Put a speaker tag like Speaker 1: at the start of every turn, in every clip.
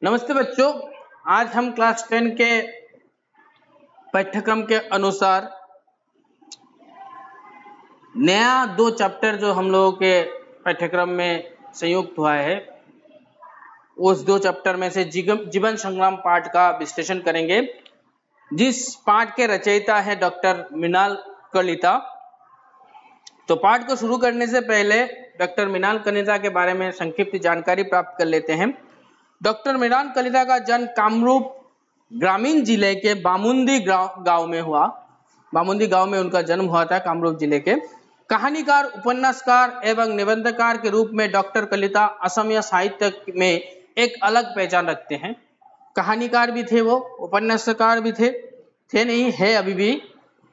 Speaker 1: नमस्ते बच्चों, आज हम क्लास 10 के पाठ्यक्रम के अनुसार नया 2 चैप्टर जो हम लोगों के पाठ्यक्रम में संयुक्त हुआ है, उस 2 चैप्टर में से जीवन संग्राम पाठ का विश्लेषण करेंगे, जिस पाठ के रचयिता है डॉक्टर मृणाल कलिता। तो पाठ को शुरू करने से पहले डॉक्टर मृणाल कलिता के बारे में संक्षिप्त जानकारी प्राप्त कर लेते हैं। डॉक्टर मृणाल कलिता का जन्म कामरूप ग्रामीण जिले के बामुंदी गांव में हुआ। बामुंदी गांव में उनका जन्म हुआ था, कामरूप जिले के। कहानीकार, उपन्यासकार एवं निबंधकार के रूप में डॉक्टर कलिता असमिया साहित्य में एक अलग पहचान रखते हैं। कहानीकार भी थे वो, उपन्यासकार भी थे नहीं है अभी भी,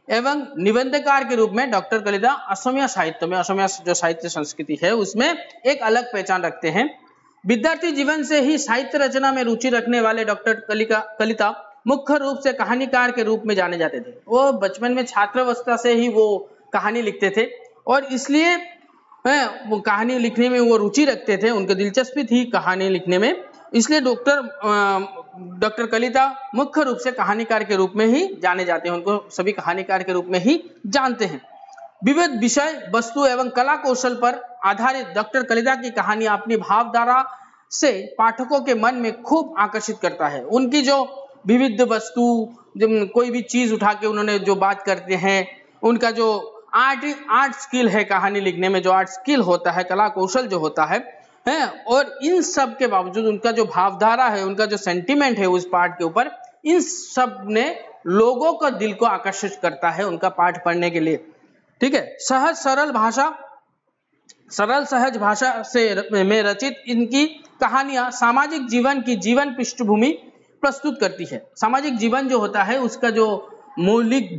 Speaker 1: एवं निबंधकार के रूप में डॉक्टर कलिता असमिया साहित्य में, असमिया जो साहित्य संस्कृति है उसमें एक अलग पहचान रखते हैं। विद्यार्थी जीवन से ही साहित्य रचना में रुचि रखने वाले डॉक्टर कलिता मुख्य रूप से कहानीकार के रूप में जाने जाते थे। वो बचपन में छात्रावस्था से ही वो कहानी लिखते थे और इसलिए वो कहानी लिखने में वो रुचि रखते थे, उनकी दिलचस्पी थी कहानी लिखने में, इसलिए डॉक्टर कलिता मुख्य रूप से कहानीकार के रूप में ही जाने जाते हैं। उनको सभी कहानीकार के रूप में ही जानते हैं। विविध विषय, वस्तु एवं कला कौशल पर आधारित डॉक्टर कलिता की कहानी अपनी भावधारा से पाठकों के मन में खूब आकर्षित करता है। उनकी जो विविध वस्तु, जब कोई भी चीज उठा के उन्होंने जो बात करते हैं, उनका जो आर्ट स्किल है, कहानी लिखने में जो आर्ट स्किल होता है, कला कौशल जो होता है, और इन सब के बावजूद उनका जो भावधारा है, उनका जो सेंटिमेंट है उस पाठ के ऊपर, इन सब ने लोगों का दिल को आकर्षित करता है उनका पाठ पढ़ने के लिए। ठीक है। सरल सहज भाषा से में रचित इनकी कहानियां सामाजिक जीवन की जीवन पृष्ठभूमि प्रस्तुत करती है। सामाजिक जीवन जो होता है उसका जो मौलिक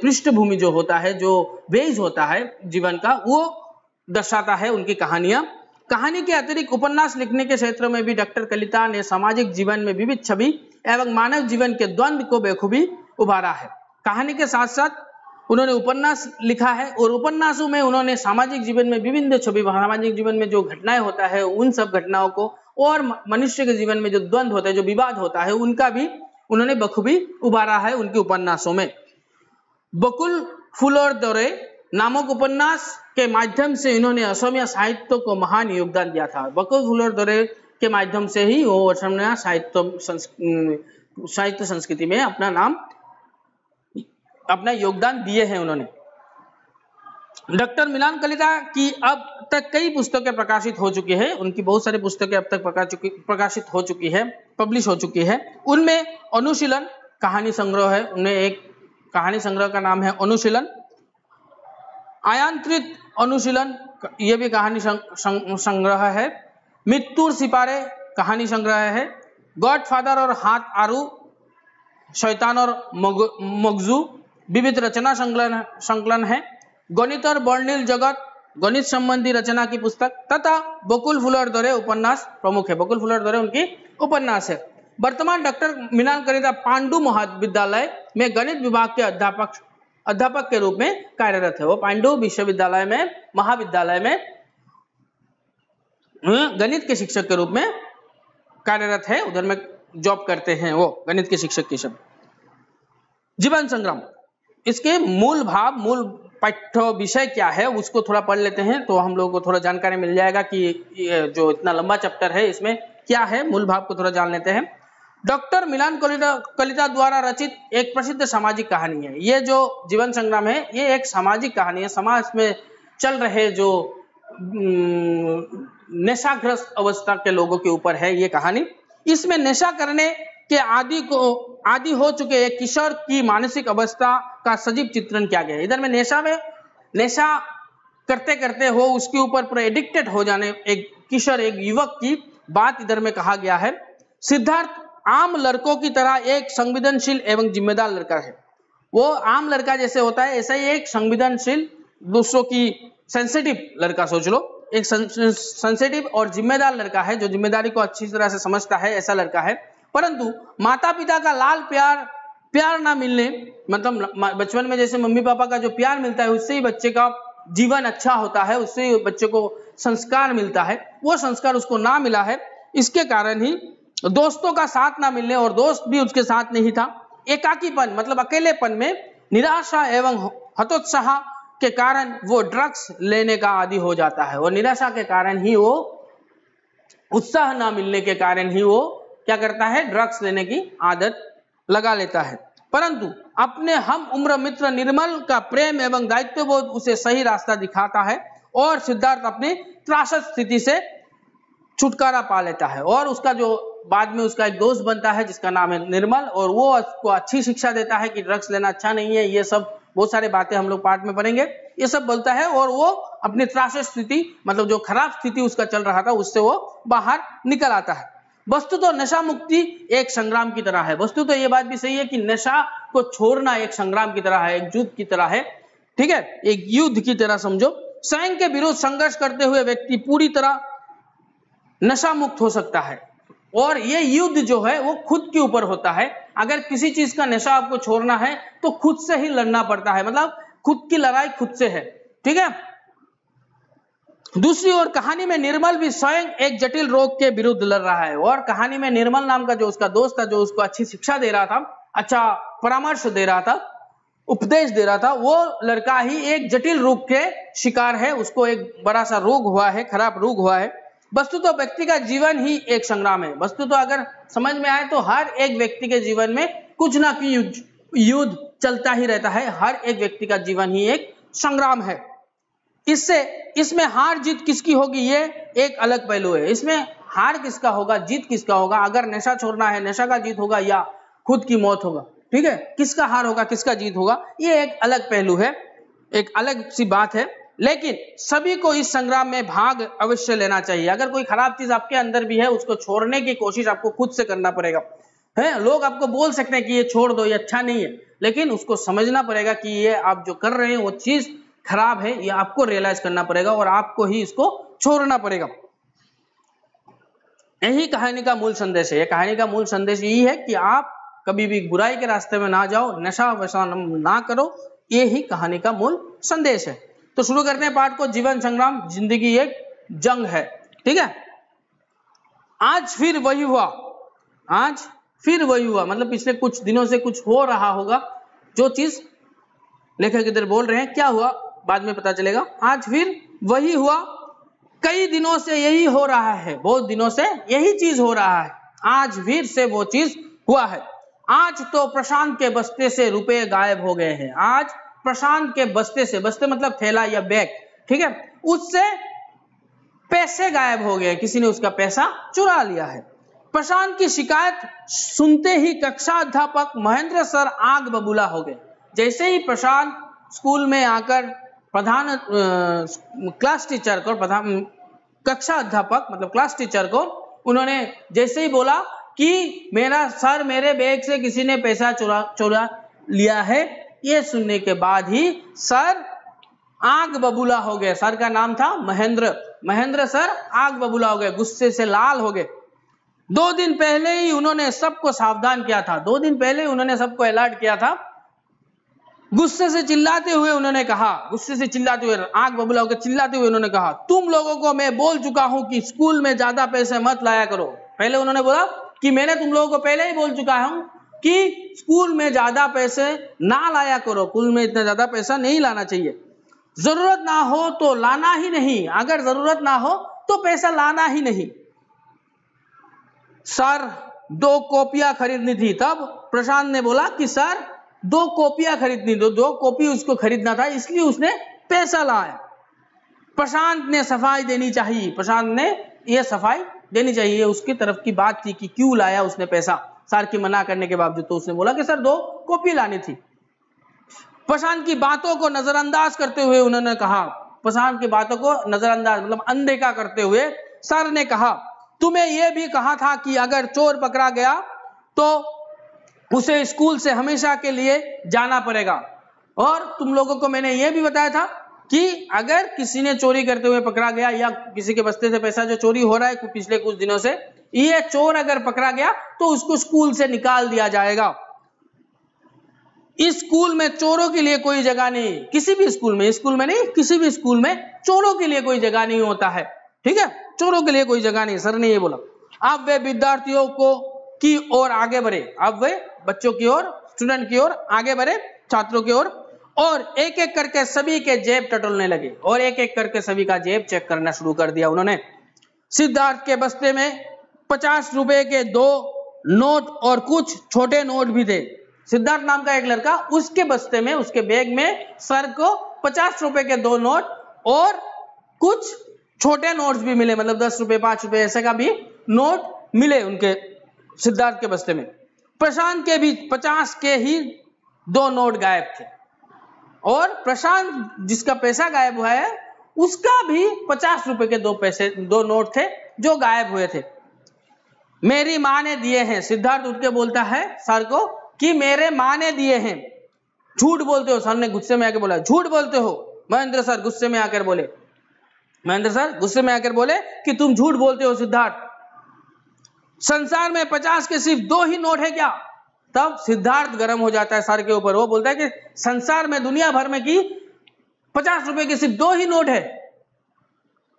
Speaker 1: पृष्ठभूमि जो होता है, जो बेस होता है जीवन का, वो दर्शाता है उनकी कहानियां। कहानी के अतिरिक्त उपन्यास लिखने के क्षेत्र में भी डॉक्टर कलिता ने सामाजिक जीवन में विविध छवि एवं मानव जीवन के द्वंद्व को बेखूबी उभारा है। कहानी के साथ साथ उन्होंने उपन्यास लिखा है और उपन्यासों में उन्होंने सामाजिक जीवन में विभिन्न छवि, सामाजिक जीवन में जो घटनाएं होता है उन सब घटनाओं को, और मनुष्य के जीवन में जो द्वंद्व होता है, जो विवाद होता है, उनका भी उन्होंने बखूबी उभारा है उनके उपन्यासों में। बकुल फूल और दौरे नामक उपन्यास के माध्यम से इन्होंने असमिया साहित्य को महान योगदान दिया था। बकुल फूल और दौरे के माध्यम से ही वो असमिया साहित्य संस्कृति में अपना योगदान दिए हैं उन्होंने। डॉक्टर मृणाल कलिता की अब तक कई पुस्तकें प्रकाशित हो चुकी है। उनकी बहुत सारी पुस्तकें अब तक प्रकाशित हो चुकी है, पब्लिश हो चुकी है। उनमें अनुशीलन कहानी संग्रह है, उनमें एक कहानी संग्रह का नाम है अनुशीलन। आयांत्रित अनुशीलन, यह भी कहानी संग्रह है। मृत्युर सिपारे कहानी संग्रह है। गॉडफादर और हाथ आरू, शैतान और मगजू विविध रचना संकलन है। गणित और वर्णिल जगत, गणित संबंधी रचना की पुस्तक, तथा बकुल फूल और दौरे उपन्यास प्रमुख है। बकुल फूल और दौरे उनकी उपन्यास है। वर्तमान डॉक्टर मृणाल कलिता पांडु महाविद्यालय में गणित विभाग के अध्यापक के रूप में कार्यरत है। वो पांडु विश्वविद्यालय में, महाविद्यालय में गणित के शिक्षक के रूप में कार्यरत है, उधर में जॉब करते हैं वो गणित के शिक्षक के शब्द। जीवन संग्राम, इसके मूल भाव, मूल पाठ्य विषय क्या है उसको थोड़ा पढ़ लेते हैं तो हम लोगों को थोड़ा जानकारी मिल जाएगा कि जो इतना लंबा चैप्टर है इसमें क्या है। मूल भाव को थोड़ा जान लेते हैं। डॉक्टर मृणाल कलिता द्वारा रचित एक प्रसिद्ध सामाजिक कहानी है। ये जो जीवन संग्राम है, ये एक सामाजिक कहानी है। समाज में चल रहे जो नशाग्रस्त अवस्था के लोगों के ऊपर है ये कहानी। इसमें नशा करने के आदि हो चुके एक किशोर की मानसिक अवस्था का सजीव चित्रण किया गया है। इधर में नशा करते करते हो उसके ऊपर पूरा एडिक्टेड हो जाने एक किशोर, एक युवक की बात इधर में कहा गया है। सिद्धार्थ आम लड़कों की तरह एक संवेदनशील एवं जिम्मेदार लड़का है। वो आम लड़का जैसे होता है ऐसा ही एक संवेदनशील, दूसरों की सेंसिटिव लड़का सोच लो, एक सेंसिटिव और जिम्मेदार लड़का है जो जिम्मेदारी को अच्छी तरह से समझता है, ऐसा लड़का है। परंतु माता पिता का लाल प्यार ना मिलने, मतलब बचपन में जैसे मम्मी पापा का जो प्यार मिलता है उससे ही बच्चे का जीवन अच्छा होता है, उससे ही बच्चे को संस्कार मिलता है, वो संस्कार उसको ना मिला है। इसके कारण ही दोस्तों का साथ ना मिलने, और दोस्त भी उसके साथ नहीं था। एकाकीपन मतलब अकेलेपन में, निराशा एवं हतोत्साह के कारण वो ड्रग्स लेने का आदी हो जाता है, और निराशा के कारण ही वो, उत्साह ना मिलने के कारण ही वो क्या करता है, ड्रग्स लेने की आदत लगा लेता है। परंतु अपने हम उम्र मित्र निर्मल का प्रेम एवं दायित्वबोध उसे सही रास्ता दिखाता है, और सिद्धार्थ अपनी त्रासद स्थिति से छुटकारा पा लेता है। और उसका जो बाद में उसका एक दोस्त बनता है जिसका नाम है निर्मल, और वो उसको अच्छी शिक्षा देता है कि ड्रग्स लेना अच्छा नहीं है, ये सब बहुत सारी बातें हम लोग पाठ में पढ़ेंगे, ये सब बोलता है, और वो अपनी त्रासद स्थिति मतलब जो खराब स्थिति उसका चल रहा था उससे वो बाहर निकल आता है। वस्तु तो नशा मुक्ति एक संग्राम की तरह है। वस्तु तो ये बात भी सही है कि नशा को छोड़ना एक संग्राम की तरह है, एक युद्ध की तरह है, ठीक है, एक युद्ध की तरह समझो। स्वयं के विरुद्ध संघर्ष करते हुए व्यक्ति पूरी तरह नशा मुक्त हो सकता है, और ये युद्ध जो है वो खुद के ऊपर होता है। अगर किसी चीज का नशा आपको छोड़ना है तो खुद से ही लड़ना पड़ता है, मतलब खुद की लड़ाई खुद से है, ठीक है। दूसरी ओर कहानी में निर्मल भी स्वयं एक जटिल रोग के विरुद्ध लड़ रहा है, और कहानी में निर्मल नाम का जो उसका दोस्त था, जो उसको अच्छी शिक्षा दे रहा था, अच्छा परामर्श दे रहा था, उपदेश दे रहा था, वो लड़का ही एक जटिल रोग के शिकार है, उसको एक बड़ा सा रोग हुआ है, खराब रोग हुआ है। वस्तु तो व्यक्ति का जीवन ही एक संग्राम है। वस्तु तो अगर समझ में आए तो हर एक व्यक्ति के जीवन में कुछ ना कुछ युद्ध चलता ही रहता है, हर एक व्यक्ति का जीवन ही एक संग्राम है। इसमें हार जीत किसकी होगी ये एक अलग पहलू है। इसमें हार किसका होगा, जीत किसका होगा, अगर नशा छोड़ना है नशा का जीत होगा या खुद की मौत होगा, ठीक है, किसका हार होगा किसका जीत होगा, ये एक अलग पहलू है, एक अलग सी बात है। लेकिन सभी को इस संग्राम में भाग अवश्य लेना चाहिए। अगर कोई खराब चीज आपके अंदर भी है उसको छोड़ने की कोशिश आपको खुद से करना पड़ेगा, है। लोग आपको बोल सकते हैं कि ये छोड़ दो, ये अच्छा नहीं है, लेकिन उसको समझना पड़ेगा कि ये आप जो कर रहे हैं वो चीज खराब है, ये आपको रियलाइज करना पड़ेगा और आपको ही इसको छोड़ना पड़ेगा। यही कहानी का मूल संदेश है। ये कहानी का मूल संदेश यही है कि आप कभी भी बुराई के रास्ते में ना जाओ, नशा वशा ना करो, ये ही कहानी का मूल संदेश है। तो शुरू करते हैं पाठ को। जीवन संग्राम, जिंदगी एक जंग है, ठीक है। आज फिर वही हुआ, आज फिर वही हुआ मतलब पिछले कुछ दिनों से कुछ हो रहा होगा, जो चीज लेखक इधर बोल रहे हैं, क्या हुआ बाद में पता चलेगा। आज फिर वही हुआ, कई दिनों से यही हो रहा है, बहुत दिनों से यही चीज हो रहा है, आज फिर से वो चीज हुआ है। आज तो प्रशांत के बस्ते से रुपए गायब हो गए हैं। आज प्रशांत के बस्ते से, बस्ते मतलब थैला या बैग, ठीक है, उससे पैसे गायब हो गए, किसी ने उसका पैसा चुरा लिया है। प्रशांत की शिकायत सुनते ही कक्षा अध्यापक महेंद्र सर आग बबूला हो गए। जैसे ही प्रशांत स्कूल में आकर प्रधान क्लास टीचर को, प्रधान कक्षा अध्यापक मतलब क्लास टीचर को उन्होंने जैसे ही बोला कि मेरा सर, मेरे बैग से किसी ने पैसा चुरा लिया है, ये सुनने के बाद ही सर आग बबूला हो गए। सर का नाम था महेंद्र, महेंद्र सर आग बबूला हो गए, गुस्से से लाल हो गए। 2 दिन पहले ही उन्होंने सबको सावधान किया था, 2 दिन पहले उन्होंने सबको अलर्ट किया था। गुस्से से चिल्लाते हुए उन्होंने कहा, गुस्से से चिल्लाते हुए, आग बबूला होकर चिल्लाते हुए उन्होंने कहा, तुम लोगों को मैं बोल चुका हूं कि स्कूल में ज्यादा पैसे मत लाया करो। पहले उन्होंने बोला कि मैंने तुम लोगों को पहले ही बोल चुका हूं कि स्कूल में ज्यादा पैसे ना लाया करो, स्कूल में इतना ज्यादा पैसा नहीं लाना चाहिए। जरूरत ना हो तो लाना ही नहीं, अगर जरूरत ना हो तो पैसा लाना ही नहीं। सर 2 कॉपियां खरीदनी थी, तब प्रशांत ने बोला कि सर 2 कॉपियां खरीदनी, 2 कॉपी उसको खरीदना था, इसलिए उसने पैसा लाया। प्रशांत ने सफाई देनी चाहिए, प्रशांत ने यह सफाई देनी चाहिए, उसकी तरफ की बात थी कि क्यों लाया उसने पैसा, सर की मना करने के बावजूद। तो उसने बोला कि सर 2 कॉपी लानी थी। प्रशांत की बातों को नजरअंदाज करते हुए उन्होंने कहा, प्रशांत की बातों को नजरअंदाज मतलब अनदेखा करते हुए सर ने कहा, तुम्हें यह भी कहा था कि अगर चोर पकड़ा गया तो उसे स्कूल से हमेशा के लिए जाना पड़ेगा, और तुम लोगों को मैंने यह भी बताया था कि अगर किसी ने चोरी करते हुए पकड़ा गया या किसी के बस्ते से पैसा जो चोरी हो रहा है पिछले कुछ दिनों से, ये चोर अगर पकड़ा गया तो उसको स्कूल से निकाल दिया जाएगा। इस स्कूल में चोरों के लिए कोई जगह नहीं, किसी भी स्कूल में, स्कूल में नहीं, किसी भी स्कूल में चोरों के लिए कोई जगह नहीं होता है, ठीक है, चोरों के लिए कोई जगह नहीं, सर ने ये बोला। अब वे विद्यार्थियों को की ओर आगे बढ़े, अब वे बच्चों की ओर, स्टूडेंट की ओर आगे बढ़े, छात्रों की ओर, और एक एक करके सभी के जेब टटोलने लगे, और एक एक करके सभी का जेब चेक करना शुरू कर दिया उन्होंने। सिद्धार्थ के बस्ते में 50 रुपए के 2 नोट और कुछ छोटे नोट भी थे। सिद्धार्थ नाम का एक लड़का, उसके बस्ते में, उसके बैग में सर को 50 रुपए के 2 नोट और कुछ छोटे नोट्स भी मिले, मतलब 10 रुपए 5 रुपए ऐसे का भी नोट मिले उनके सिद्धार्थ के बस्ते में। प्रशांत के भी 50 के ही 2 नोट गायब थे, और प्रशांत जिसका पैसा गायब हुआ है उसका भी 50 रुपए के 2 नोट थे जो गायब हुए थे। मेरी माँ ने दिए हैं, सिद्धार्थ उठ के बोलता है सर को कि मेरे माँ ने दिए हैं। झूठ बोलते हो, सर ने गुस्से में आकर बोला, झूठ बोलते हो। महेंद्र सर गुस्से में आकर बोले, महेंद्र सर गुस्से में आकर बोले कि तुम झूठ बोलते हो सिद्धार्थ, संसार में 50 के सिर्फ 2 ही नोट है क्या? तब सिद्धार्थ गर्म हो जाता है सर के ऊपर, वो बोलता है कि संसार में, दुनिया भर में की 50 रुपए के सिर्फ 2 ही नोट है।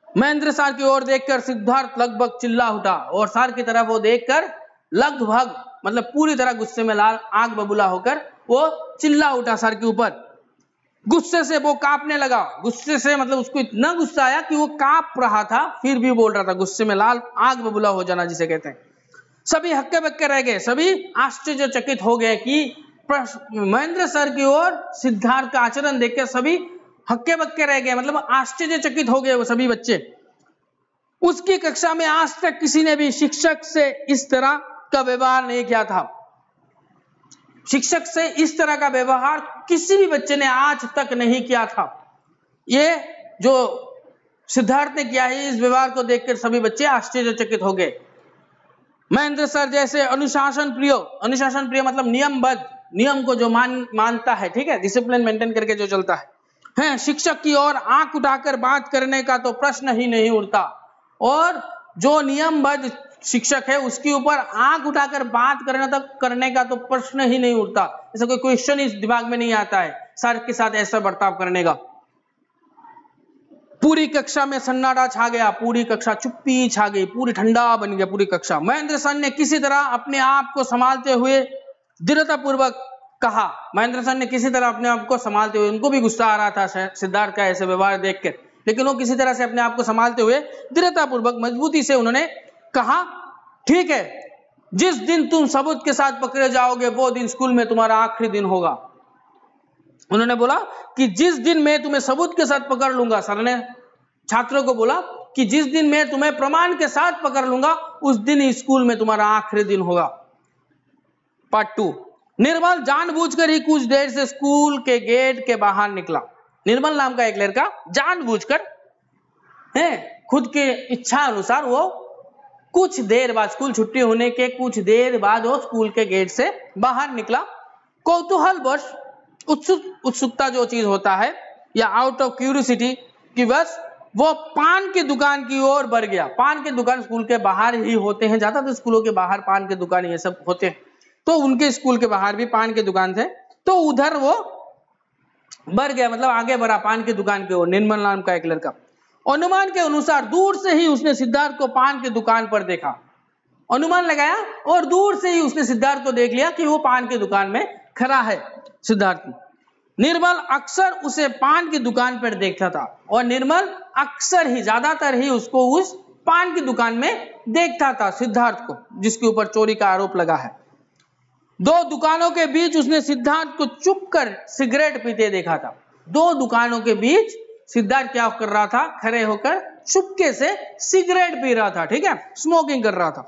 Speaker 1: महेंद्र सर की ओर देखकर सिद्धार्थ लगभग चिल्ला उठा, और सर की तरफ वो देखकर लगभग मतलब पूरी तरह गुस्से में लाल आंख बबूला होकर वो चिल्ला उठा सर के ऊपर। गुस्से से वो कांपने लगा, गुस्से से मतलब उसको इतना गुस्सा आया कि वो कांप रहा था, फिर भी बोल रहा था, गुस्से में लाल आंख बबूला हो जाना जिसे कहते हैं। सभी हक्के बक्के रह गए, सभी आश्चर्यचकित हो गए कि महेंद्र सर की ओर सिद्धार्थ का आचरण देखकर सभी हक्के बक्के रह गए, मतलब आश्चर्यचकित हो गए वो सभी बच्चे। उसकी कक्षा में आज तक किसी ने भी शिक्षक से इस तरह का व्यवहार नहीं किया था। शिक्षक से इस तरह का व्यवहार किसी भी बच्चे ने आज तक नहीं किया था। ये जो सिद्धार्थ ने किया है, इस व्यवहार को देखकर सभी बच्चे आश्चर्यचकित हो गए। महेंद्र सर जैसे अनुशासन प्रिय मतलब नियमबद्ध, नियम को जो मानता है, ठीक है, डिसिप्लिन मेंटेन करके जो चलता है, शिक्षक की ओर आंख उठाकर बात करने का तो प्रश्न ही नहीं उठता, और जो नियमबद्ध शिक्षक है उसके ऊपर आंख उठाकर बात करने का तो प्रश्न ही नहीं उठता। ऐसा कोई क्वेश्चन इस दिमाग में नहीं आता है सर के साथ ऐसा बर्ताव करने का। पूरी कक्षा में सन्नाटा छा गया, पूरी कक्षा चुप्पी छा गई, पूरी ठंडा बन गया पूरी कक्षा। महेंद्र सर ने किसी तरह अपने आप को संभालते हुए दृढ़तापूर्वक कहा, महेंद्र सर ने किसी तरह अपने आप को संभालते हुए, उनको भी गुस्सा आ रहा था सिद्धार्थ का ऐसे व्यवहार देखकर, लेकिन वो किसी तरह से अपने आप को संभालते हुए दृढ़तापूर्वक मजबूती से उन्होंने कहा, ठीक है, जिस दिन तुम सबूत के साथ पकड़े जाओगे वो दिन स्कूल में तुम्हारा आखिरी दिन होगा। उन्होंने बोला कि जिस दिन मैं तुम्हें सबूत के साथ पकड़ लूंगा, सर ने छात्रों को बोला कि जिस दिन मैं तुम्हें प्रमाण के साथ पकड़ लूंगा उस दिन ही स्कूल में तुम्हारा आखिरी दिन होगा। पार्ट 2। निर्मल जानबूझकर ही कुछ देर से स्कूल के गेट के बाहर निकला। निर्मल नाम का एक लड़का जानबूझकर खुद की इच्छा अनुसार वो कुछ देर बाद, स्कूल छुट्टी होने के कुछ देर बाद वो स्कूल के गेट से बाहर निकला। कौतूहलवश, उत्सुकता जो चीज होता है, या आउट ऑफ क्यूरियोसिटी की वश वो पान की दुकान की ओर बढ़ गया। पान की दुकान स्कूल के बाहर ही होते हैं, ज्यादातर स्कूलों के बाहर पान की दुकान ये सब होते हैं, तो उनके स्कूल के बाहर भी पान की दुकान थे, तो उधर वो बढ़ गया, मतलब आगे बढ़ा पान की दुकान की ओर। निर्मल नाम का एक लड़का, अनुमान के अनुसार दूर से ही उसने सिद्धार्थ को पान की दुकान पर देखा। अनुमान लगाया और दूर से ही उसने सिद्धार्थ को देख लिया कि वो पान की दुकान में खड़ा है सिद्धार्थ। निर्मल अक्सर उसे पान की दुकान पर देखता था, और निर्मल अक्सर ही, ज्यादातर ही उसको उस पान की दुकान में देखता था, सिद्धार्थ को, जिसके ऊपर चोरी का आरोप लगा है। 2 दुकानों के बीच उसने सिद्धार्थ को चुपकर सिगरेट पीते देखा था। 2 दुकानों के बीच सिद्धार्थ क्या कर रहा था, खड़े होकर चुपके से सिगरेट पी रहा था, ठीक है, स्मोकिंग कर रहा था।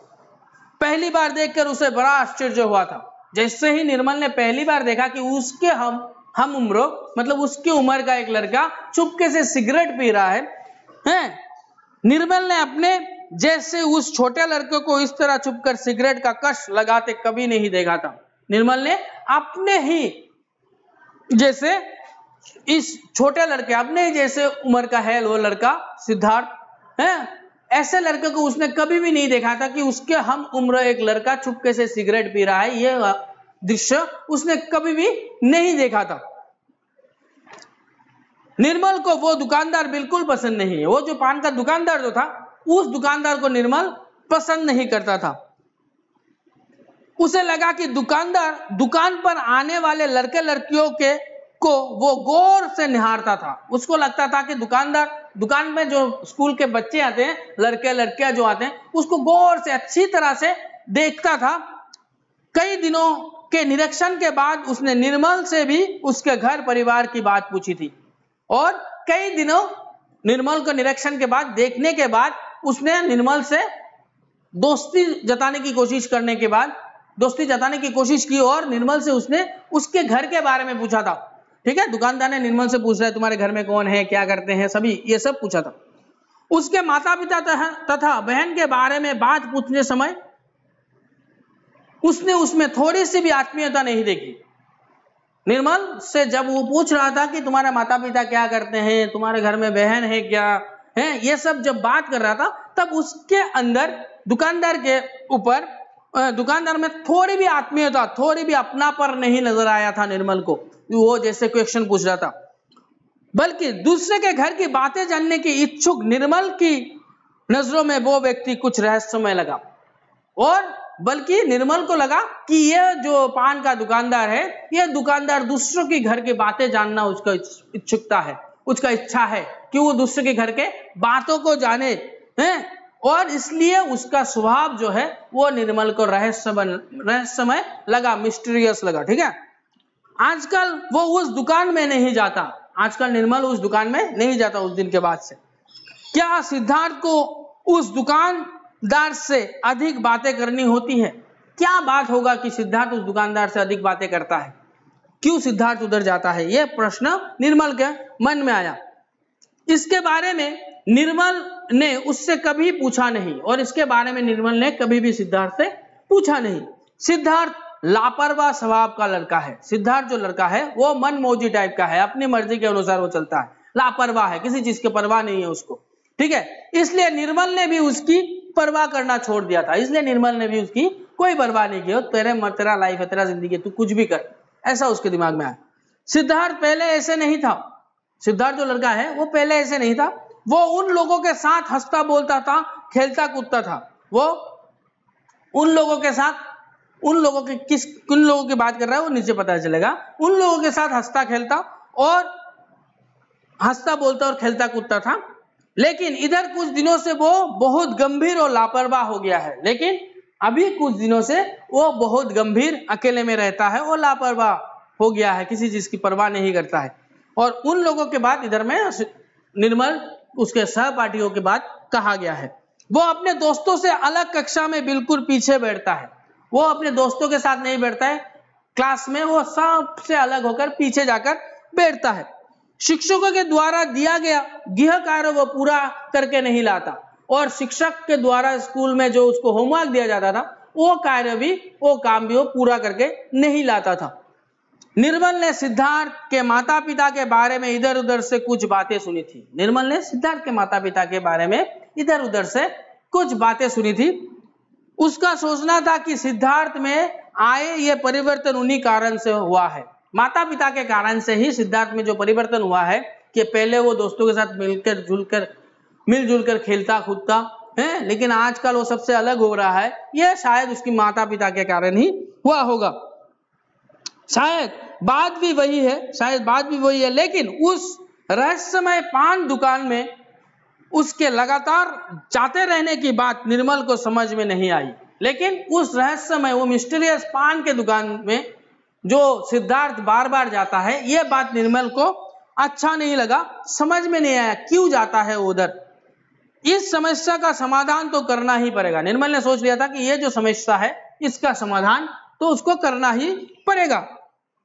Speaker 1: पहली बार देखकर उसे बड़ा आश्चर्य हुआ था। जैसे ही निर्मल ने पहली बार देखा कि उसके हम उम्र, मतलब उसकी उम्र का एक लड़का चुपके से सिगरेट पी रहा है, निर्मल ने अपने जैसे उस छोटे लड़के को इस तरह चुपकर सिगरेट का कश लगाते कभी नहीं देखा था। निर्मल ने अपने ही जैसे इस छोटे लड़के, अपने ही जैसे उम्र का है वो लड़का सिद्धार्थ है, ऐसे लड़के को उसने कभी भी नहीं देखा था कि उसके हम उम्र एक लड़का चुपके से सिगरेट पी रहा है। ये दृश्य उसने कभी भी नहीं देखा था। निर्मल को वो दुकानदार बिल्कुल पसंद नहीं है। वो जो पान का दुकानदार जो था, उस दुकानदार को निर्मल पसंद नहीं करता था। उसे लगा कि दुकानदार दुकान पर आने वाले लड़के लड़कियों को वो गौर से निहारता था। उसको लगता था कि दुकानदार दुकान में जो स्कूल के बच्चे आते हैं, लड़के लड़कियां जो आते हैं, उसको गौर से अच्छी तरह से देखता था। कई दिनों के निरीक्षण के बाद उसने निर्मल से भी उसके घर परिवार की बात पूछी थी, और कई दिनों निर्मल को निरीक्षण के बाद, देखने के बाद, उसने निर्मल से दोस्ती जताने की कोशिश की और निर्मल से उसने उसके घर के बारे में पूछा था। ठीक है, दुकानदार ने निर्मल से पूछ रहा है तुम्हारे घर में कौन है, क्या करते हैं, सभी ये सब पूछा था। उसके माता पिता तथा बहन के बारे में बात पूछने समय उसने उसमें थोड़ी सी भी आत्मीयता नहीं देखी। निर्मल से जब वो पूछ रहा था कि तुम्हारे माता पिता क्या करते हैं, तुम्हारे घर में बहन है क्या है, ये सब जब बात कर रहा था, तब उसके अंदर दुकानदार में थोड़ी भी आत्मीयता, थोड़ी भी अपनापन नहीं नजर आया था निर्मल को। वो जैसे क्वेश्चन पूछ रहा था, बल्कि दूसरे के घर की बातें जानने की इच्छुक निर्मल की नजरों में वो व्यक्ति कुछ रहस्यमय लगा, और बल्कि निर्मल को लगा कि यह जो पान का दुकानदार है, यह दुकानदार दूसरों के घर की बातें जानना उसका इच्छुकता है, उसका इच्छा है कि वो दूसरे के घर के बातों को जाने हैं, और इसलिए उसका स्वभाव जो है वो निर्मल को रहस्यमय लगा, मिस्टीरियस लगा। ठीक है, आजकल वो उस दुकान में नहीं जाता, आजकल निर्मल उस दुकान में नहीं जाता उस दिन के बाद से। क्या सिद्धार्थ को उस दुकानदार से अधिक बातें करनी होती है? क्या बात होगा कि सिद्धार्थ उस दुकानदार से अधिक बातें करता है? क्यों सिद्धार्थ उधर जाता है? यह प्रश्न निर्मल के मन में आया। इसके बारे में निर्मल ने उससे कभी पूछा नहीं, और इसके बारे में निर्मल ने कभी भी सिद्धार्थ से पूछा नहीं। सिद्धार्थ लापरवाह स्वभाव का लड़का है। सिद्धार्थ जो लड़का है वो मनमौजी टाइप का है, अपनी मर्जी के अनुसार वो चलता है, लापरवाह है, किसी चीज की परवाह नहीं है उसको। ठीक है, इसलिए निर्मल ने भी उसकी परवाह करना छोड़ दिया था, इसलिए निर्मल ने भी उसकी कोई परवाह नहीं की। तेरा लाइफ है, तेरा जिंदगी, तू कुछ भी कर, ऐसा उसके दिमाग में आया। सिद्धार्थ पहले ऐसे नहीं था। सिद्धार्थ जो लड़का है वो पहले ऐसे नहीं था। वो उन लोगों के साथ हंसता बोलता था, खेलता कूदता था। वो उन लोगों के साथ, किन लोगों की बात कर रहा है वो नीचे पता चलेगा, उन लोगों के साथ हंसता बोलता और खेलता कूदता था। लेकिन इधर कुछ दिनों से वो बहुत गंभीर और लापरवाह हो गया है। लेकिन अभी कुछ दिनों से वो बहुत गंभीर, अकेले में रहता है और लापरवाह हो गया है, किसी चीज की परवाह नहीं करता है। और उन लोगों के बाद इधर में निर्मल उसके सहपाठियों के बाद कहा गया है। वो अपने दोस्तों से अलग कक्षा में बिल्कुल पीछे बैठता है। वो अपने दोस्तों के साथ नहीं बैठता है क्लास में, वो सबसे अलग होकर पीछे जाकर बैठता है। शिक्षकों के द्वारा दिया गया गृह कार्य वो पूरा करके नहीं लाता, और शिक्षक के द्वारा स्कूल में जो उसको होमवर्क दिया जाता था वो काम भी वो पूरा करके नहीं लाता था। निर्मल ने सिद्धार्थ के माता पिता के बारे में इधर उधर से कुछ बातें सुनी थी। निर्मल ने सिद्धार्थ के माता पिता के बारे में इधर उधर से कुछ बातें सुनी थी। उसका सोचना था कि सिद्धार्थ में आए ये परिवर्तन उन्हीं कारण से हुआ है, माता पिता के कारण से ही सिद्धार्थ में जो परिवर्तन हुआ है कि पहले वो दोस्तों के साथ मिलजुल कर खेलता कूदता है, लेकिन आजकल वो सबसे अलग हो रहा है, यह शायद उसकी माता पिता के कारण ही हुआ होगा। शायद बात भी वही है, लेकिन उस रहस्यमय पान दुकान में उसके लगातार जाते रहने की बात निर्मल को समझ में नहीं आई। लेकिन उस रहस्यमय, वो मिस्टीरियस पान के दुकान में जो सिद्धार्थ बार बार जाता है, यह बात निर्मल को अच्छा नहीं लगा, समझ में नहीं आया क्यों जाता है उधर। इस समस्या का समाधान तो करना ही पड़ेगा। निर्मल ने सोच लिया था कि यह जो समस्या है इसका समाधान तो उसको करना ही पड़ेगा।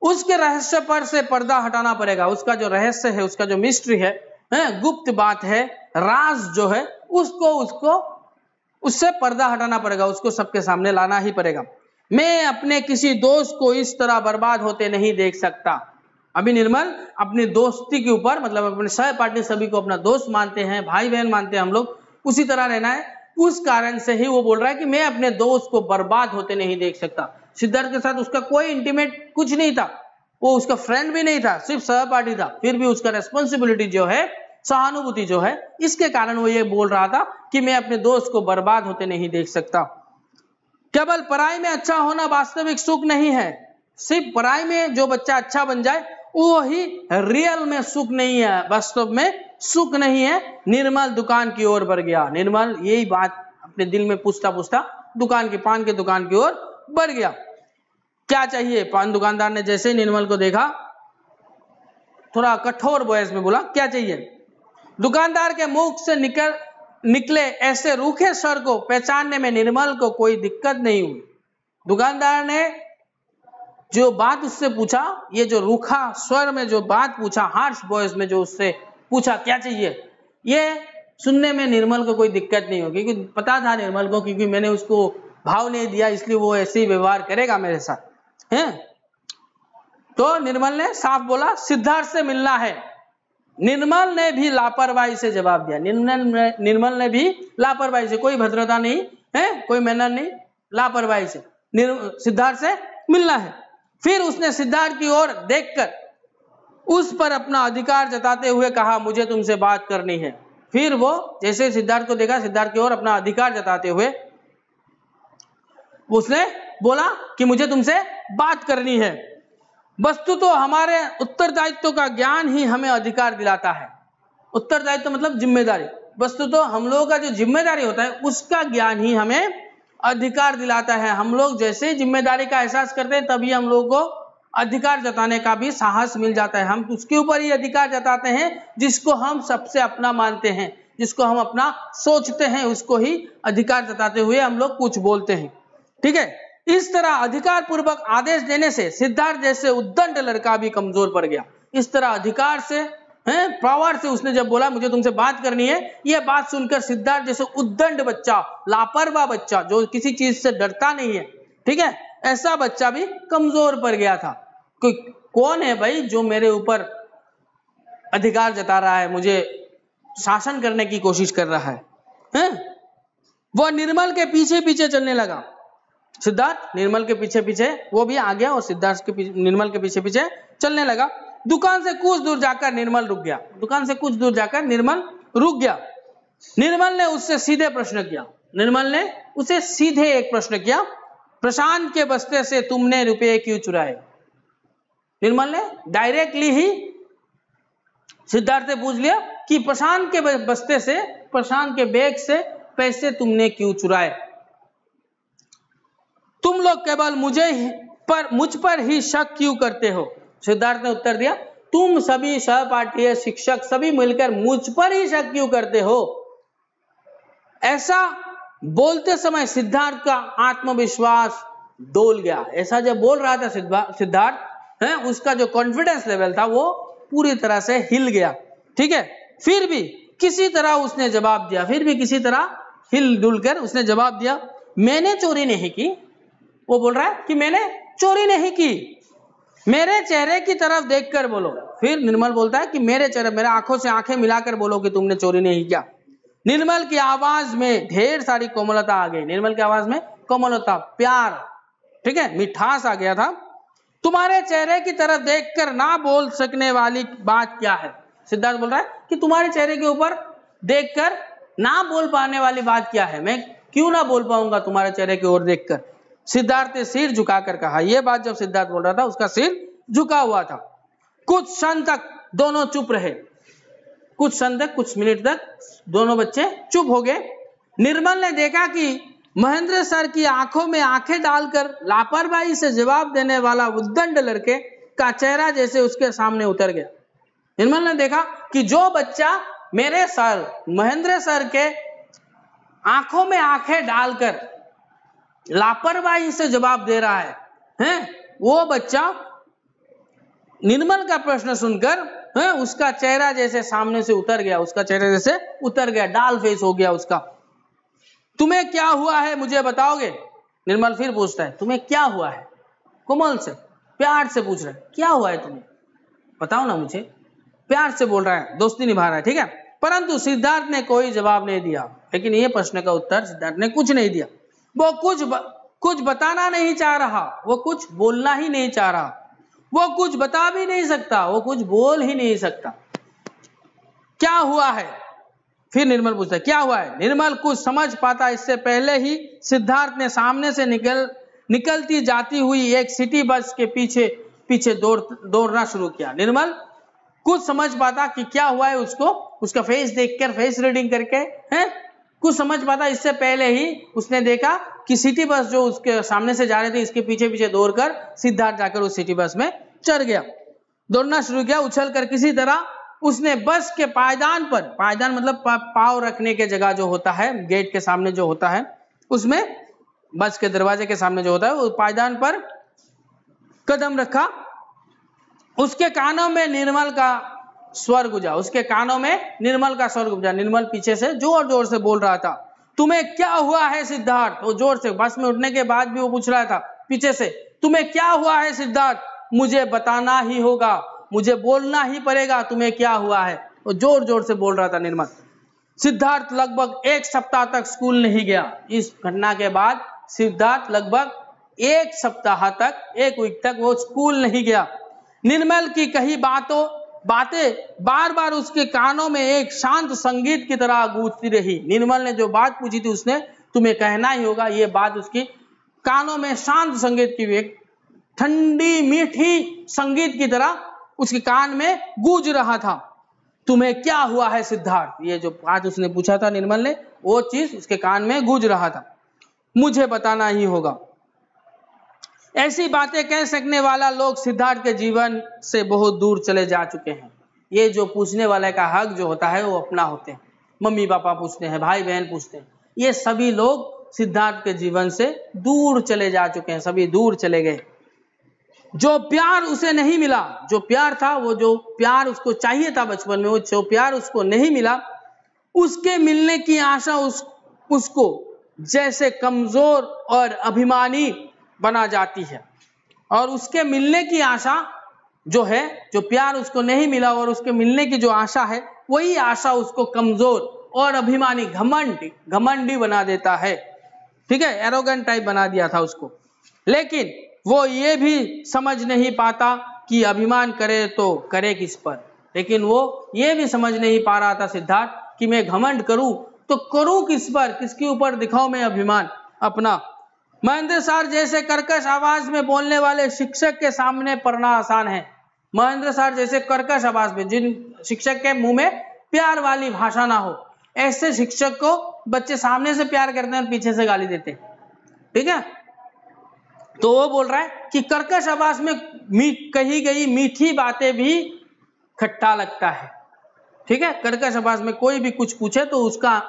Speaker 1: उसके रहस्य पर से पर्दा हटाना पड़ेगा। उसका जो रहस्य है, उसका जो मिस्ट्री है, गुप्त बात है, राज जो है, उससे पर्दा हटाना पड़ेगा, उसको सबके सामने लाना ही पड़ेगा। मैं अपने किसी दोस्त को इस तरह बर्बाद होते नहीं देख सकता। अभी निर्मल अपनी दोस्ती के ऊपर, मतलब अपने सहपाठी सभी को अपना दोस्त मानते हैं, भाई बहन मानते हैं हम लोग, उसी तरह रहना है। उस कारण से ही वो बोल रहा है कि मैं अपने दोस्त को बर्बाद होते नहीं देख सकता। सिद्धार्थ के साथ उसका कोई इंटीमेट कुछ नहीं था, वो उसका फ्रेंड भी नहीं था, सिर्फ सहपाठी था, फिर भी उसका रेस्पॉन्सिबिलिटी जो है सहानुभूति जो है, इसके कारण वो ये बोल रहा था कि मैं अपने दोस्त को बर्बाद होते नहीं देख सकता। केवल पढ़ाई में अच्छा होना वास्तविक सुख नहीं है। सिर्फ पढ़ाई में जो बच्चा अच्छा बन जाए वो ही रियल में सुख नहीं है, वास्तव में सुख नहीं है। निर्मल दुकान की ओर बढ़ गया। निर्मल यही बात अपने दिल में पूछता पूछता पान के दुकान की ओर बढ़ गया। क्या चाहिए? पान दुकानदार ने जैसे ही निर्मल को देखा थोड़ा कठोर वॉइस में बोला, क्या चाहिए? दुकानदार के मुख से निकले ऐसे रूखे स्वर को पहचानने में निर्मल को कोई दिक्कत नहीं हुई। दुकानदार ने जो बात उससे पूछा, ये जो रूखा स्वर में जो बात पूछा, हार्श वॉइस में जो उससे पूछा क्या चाहिए, ये सुनने में निर्मल को कोई दिक्कत नहीं होगी, क्योंकि पता था निर्मल को, क्योंकि मैंने उसको भाव नहीं दिया इसलिए वो ऐसे ही व्यवहार करेगा मेरे साथ है। तो निर्मल ने साफ बोला, सिद्धार्थ से मिलना है। निर्मल ने भी लापरवाही से जवाब दिया। निर्मल ने भी लापरवाही से, कोई भद्रता नहीं है, कोई मैनर नहीं, लापरवाही से सिद्धार्थ से मिलना है। फिर उसने सिद्धार्थ की ओर देखकर उस पर अपना अधिकार जताते हुए कहा, मुझे तुमसे बात करनी है। फिर वो जैसे सिद्धार्थ को देखा, सिद्धार्थ की ओर अपना अधिकार जताते हुए उसने बोला कि मुझे तुमसे बात करनी है। वस्तु तो हमारे उत्तरदायित्व का ज्ञान ही हमें अधिकार दिलाता है। उत्तरदायित्व मतलब जिम्मेदारी। वस्तु तो हम लोगों का जो जिम्मेदारी होता है उसका ज्ञान ही हमें अधिकार दिलाता है। हम लोग जैसे जिम्मेदारी का एहसास करते हैं तभी हम लोग को अधिकार जताने का भी साहस मिल जाता है। हम उसके ऊपर ही अधिकार जताते हैं जिसको हम सबसे अपना मानते हैं, जिसको हम अपना सोचते हैं, उसको ही अधिकार जताते हुए हम लोग कुछ बोलते हैं। ठीक है, इस तरह अधिकार पूर्वक आदेश देने से सिद्धार्थ जैसे उद्दंड लड़का भी कमजोर पड़ गया। इस तरह अधिकार से पावर से उसने जब बोला मुझे तुमसे बात करनी है, यह बात सुनकर सिद्धार्थ जैसे उद्दंड बच्चा, लापरवाह बच्चा जो किसी चीज से डरता नहीं है, ठीक है, ऐसा बच्चा भी कमजोर पड़ गया था। कौन है भाई जो मेरे ऊपर अधिकार जता रहा है, मुझे शासन करने की कोशिश कर रहा है? वह निर्मल के पीछे पीछे चलने लगा। सिद्धार्थ निर्मल के पीछे पीछे वो भी आ गया और सिद्धार्थ के निर्मल के पीछे पीछे चलने लगा। दुकान से कुछ दूर जाकर निर्मल रुक गया। दुकान से कुछ दूर जाकर निर्मल रुक गया। निर्मल ने उससे सीधे प्रश्न किया। निर्मल ने उसे सीधे एक प्रश्न किया, प्रशांत के बस्ते से तुमने रुपये क्यों चुराए? निर्मल ने डायरेक्टली ही सिद्धार्थ से पूछ लिया कि प्रशांत के बस्ते से, प्रशांत के बैग से पैसे तुमने क्यों चुराए? तुम लोग केवल मुझ पर ही शक क्यों करते हो? सिद्धार्थ ने उत्तर दिया, तुम सभी सहपाठी शिक्षक सभी मिलकर मुझ पर ही शक क्यों करते हो? ऐसा बोलते समय सिद्धार्थ का आत्मविश्वास डोल गया। ऐसा जब बोल रहा था सिद्धार्थ उसका जो कॉन्फिडेंस लेवल था वो पूरी तरह से हिल गया। ठीक है, फिर भी किसी तरह उसने जवाब दिया, फिर भी किसी तरह हिल डुल कर उसने जवाब दिया, मैंने चोरी नहीं की। वो बोल रहा है कि मैंने चोरी नहीं की, मेरे चेहरे की तरफ देखकर बोलो। फिर निर्मल बोलता है कि मेरे चेहरे, मेरे आंखों से आंखें मिलाकर बोलो कि तुमने चोरी नहीं किया। निर्मल की आवाज में ढेर सारी कोमलता आ गई। निर्मल की आवाज में कोमलता, प्यार, ठीक है, मिठास आ गया था। तुम्हारे चेहरे की तरफ देखकर ना बोल सकने वाली बात क्या है? सिद्धार्थ बोल रहा है कि तुम्हारे चेहरे के ऊपर देखकर ना बोल पाने वाली बात क्या है? मैं क्यों ना बोल पाऊंगा तुम्हारे चेहरे की ओर देखकर? सिद्धार्थ ने सिर झुकाकर कहा। यह बात जब सिद्धार्थ बोल रहा था उसका सिर झुका हुआ था। कुछ क्षण तक दोनों चुप रहे। कुछ क्षण तक, कुछ मिनट तक दोनों बच्चे चुप हो गए। निर्मल ने देखा कि महेंद्र सर की आंखों में आंखें डालकर लापरवाही से जवाब देने वाला उद्दंड लड़के का चेहरा जैसे उसके सामने उतर गया। निर्मल ने देखा कि जो बच्चा मेरे सर महेंद्र सर के आंखों में आंखें डालकर लापरवाही से जवाब दे रहा है, वो बच्चा निर्मल का प्रश्न सुनकर उसका चेहरा जैसे सामने से उतर गया, उसका चेहरा जैसे उतर गया, डाल फेस हो गया उसका। तुम्हें क्या हुआ है मुझे बताओगे? निर्मल फिर पूछता है, तुम्हें क्या हुआ है? कोमल से, प्यार से पूछ रहा है, क्या हुआ है तुम्हें, बताओ ना मुझे। प्यार से बोल रहा है, दोस्ती निभा रहा है, ठीक है। परंतु सिद्धार्थ ने कोई जवाब नहीं दिया। लेकिन ये प्रश्न का उत्तर सिद्धार्थ ने कुछ नहीं दिया। वो कुछ बताना नहीं चाह रहा, वो कुछ बोलना ही नहीं चाह रहा, वो कुछ बता भी नहीं सकता, वो कुछ बोल ही नहीं सकता। क्या हुआ है? फिर निर्मल पूछता है क्या हुआ है? निर्मल कुछ समझ पाता इससे पहले ही सिद्धार्थ ने सामने से निकलती जाती हुई एक सिटी बस के पीछे पीछे दौड़ना शुरू किया। निर्मल कुछ समझ पाता कि क्या हुआ है, उसको उसका फेस देखकर, फेस रीडिंग करके हैं, कुछ समझ पाता इससे पहले ही उसने देखा कि सिटी बस जो उसके सामने से जा रही थी, इसके पीछे पीछे दौड़कर सिद्धार्थ जाकर उस सिटी बस में चढ़ गया, दौड़ना शुरू किया। उछलकर किसी तरह उसने बस के पायदान पर, पायदान मतलब पाँव रखने के जगह जो होता है, गेट के सामने जो होता है, उसमें बस के दरवाजे के सामने जो होता है, वो पायदान पर कदम रखा। उसके कानों में निर्मल का स्वर गुंजा, उसके कानों में निर्मल का स्वर गुंजा। निर्मल पीछे से जोर जोर से बोल रहा था, तुम्हें क्या हुआ है सिद्धार्थ? वो जोर से, बस में उठने के बाद भी वो पूछ रहा था पीछे से, तुम्हें क्या हुआ है सिद्धार्थ? मुझे बताना ही होगा, मुझे बोलना ही पड़ेगा, तुम्हें क्या हुआ है? वो जोर जोर से बोल रहा था निर्मल। सिद्धार्थ लगभग 1 सप्ताह तक स्कूल नहीं गया। इस घटना के बाद सिद्धार्थ लगभग 1 सप्ताह तक, 1 वीक तक वो स्कूल नहीं गया। निर्मल की कही बातें बार बार उसके कानों में एक शांत संगीत की तरह गूंजती रही। निर्मल ने जो बात पूछी थी, उसने तुम्हें कहना ही होगा, ये बात उसकी कानों में शांत संगीत की, एक ठंडी मीठी संगीत की तरह उसके कान में गूंज रहा था। तुम्हें क्या हुआ है सिद्धार्थ? ये जो बात उसने पूछा था निर्मल ने, वो चीज उसके कान में गूंज रहा था। मुझे बताना ही होगा। ऐसी बातें कह सकने वाला लोग सिद्धार्थ के जीवन से बहुत दूर चले जा चुके हैं। ये जो पूछने वाले का हक जो होता है, वो अपना होते हैं, मम्मी पापा पूछते हैं, भाई बहन पूछते हैं, ये सभी लोग सिद्धार्थ के जीवन से दूर चले जा चुके हैं, सभी दूर चले गए। जो प्यार उसे नहीं मिला, जो प्यार था, वो जो प्यार उसको चाहिए था बचपन में, वो जो प्यार उसको नहीं मिला, उसके मिलने की आशा उसको जैसे कमजोर और अभिमानी बना जाती है। और उसके मिलने की आशा जो है, जो प्यार उसको नहीं मिला और उसके मिलने की जो आशा है, वही आशा उसको कमजोर और अभिमानी, घमंडी बना देता है। ठीक है, एरोगेंट टाइप बना दिया था उसको। लेकिन वो ये भी समझ नहीं पाता कि अभिमान करे तो करे किस पर। लेकिन वो ये भी समझ नहीं पा रहा था सिद्धार्थ कि मैं घमंड करूं तो करूं किस पर, किसके ऊपर दिखाऊं मैं अभिमान अपना। महेंद्र सर जैसे कर्कश आवाज में बोलने वाले शिक्षक के सामने पढ़ना आसान है। महेंद्र सर जैसे कर्कश आवाज में, जिन शिक्षक के मुंह में प्यार वाली भाषा ना हो, ऐसे शिक्षक को बच्चे सामने से प्यार करते हैं और पीछे से गाली देते हैं। ठीक है, तो वो बोल रहा है कि कर्कश आवाज में कही गई मीठी बातें भी खट्टा लगता है। ठीक है, कर्कश आवाज में कोई भी कुछ पूछे तो उसका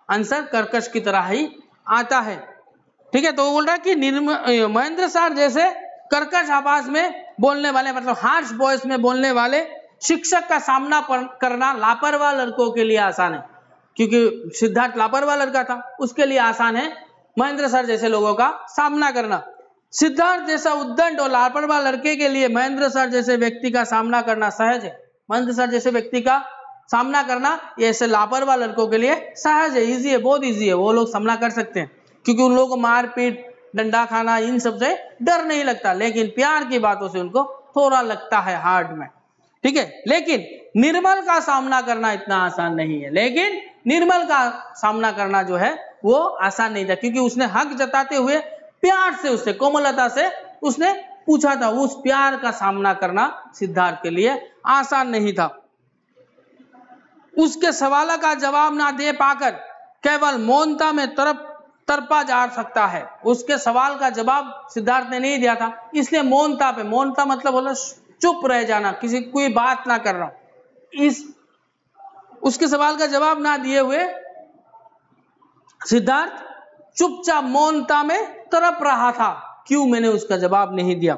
Speaker 1: आंसर कर्कश की तरह ही आता है। ठीक है, तो वो बोल रहा है कि महेंद्र सर जैसे कर्कश आवाज में बोलने वाले, मतलब हार्श वॉइस में बोलने वाले शिक्षक का सामना करना लापरवाह लड़कों के लिए आसान है। क्योंकि सिद्धार्थ लापरवाह लड़का था, उसके लिए आसान है महेंद्र सर जैसे लोगों का सामना करना। सिद्धार्थ जैसा उद्दंड और लापरवाह लड़के के लिए महेंद्र सर जैसे व्यक्ति का सामना करना सहज है। महेंद्र सर जैसे व्यक्ति का सामना करना ये ऐसे लापरवाह लड़कों के लिए सहज है, इजी है, बहुत इजी है, वो लोग सामना कर सकते हैं, क्योंकि उन लोगों को मारपीट, डंडा खाना, इन सब से डर नहीं लगता। लेकिन प्यार की बातों से उनको थोड़ा लगता है हार्ट में। ठीक है, लेकिन निर्मल का सामना करना इतना आसान नहीं है। लेकिन निर्मल का सामना करना जो है वो आसान नहीं था, क्योंकि उसने हक जताते हुए प्यार से, उससे कोमलता से उसने पूछा था। उस प्यार का सामना करना सिद्धार्थ के लिए आसान नहीं था। उसके सवाल का जवाब ना दे पाकर केवल मौनता में तरपा जा सकता है। उसके सवाल का जवाब सिद्धार्थ ने नहीं दिया था, इसलिए मौनता पे, मौनता मतलब बोला चुप रह जाना, किसी कोई बात ना करना। उसके सवाल का जवाब ना दिए हुए सिद्धार्थ चुपचाप मौनता में तरप रहा था। क्यों मैंने उसका जवाब नहीं दिया?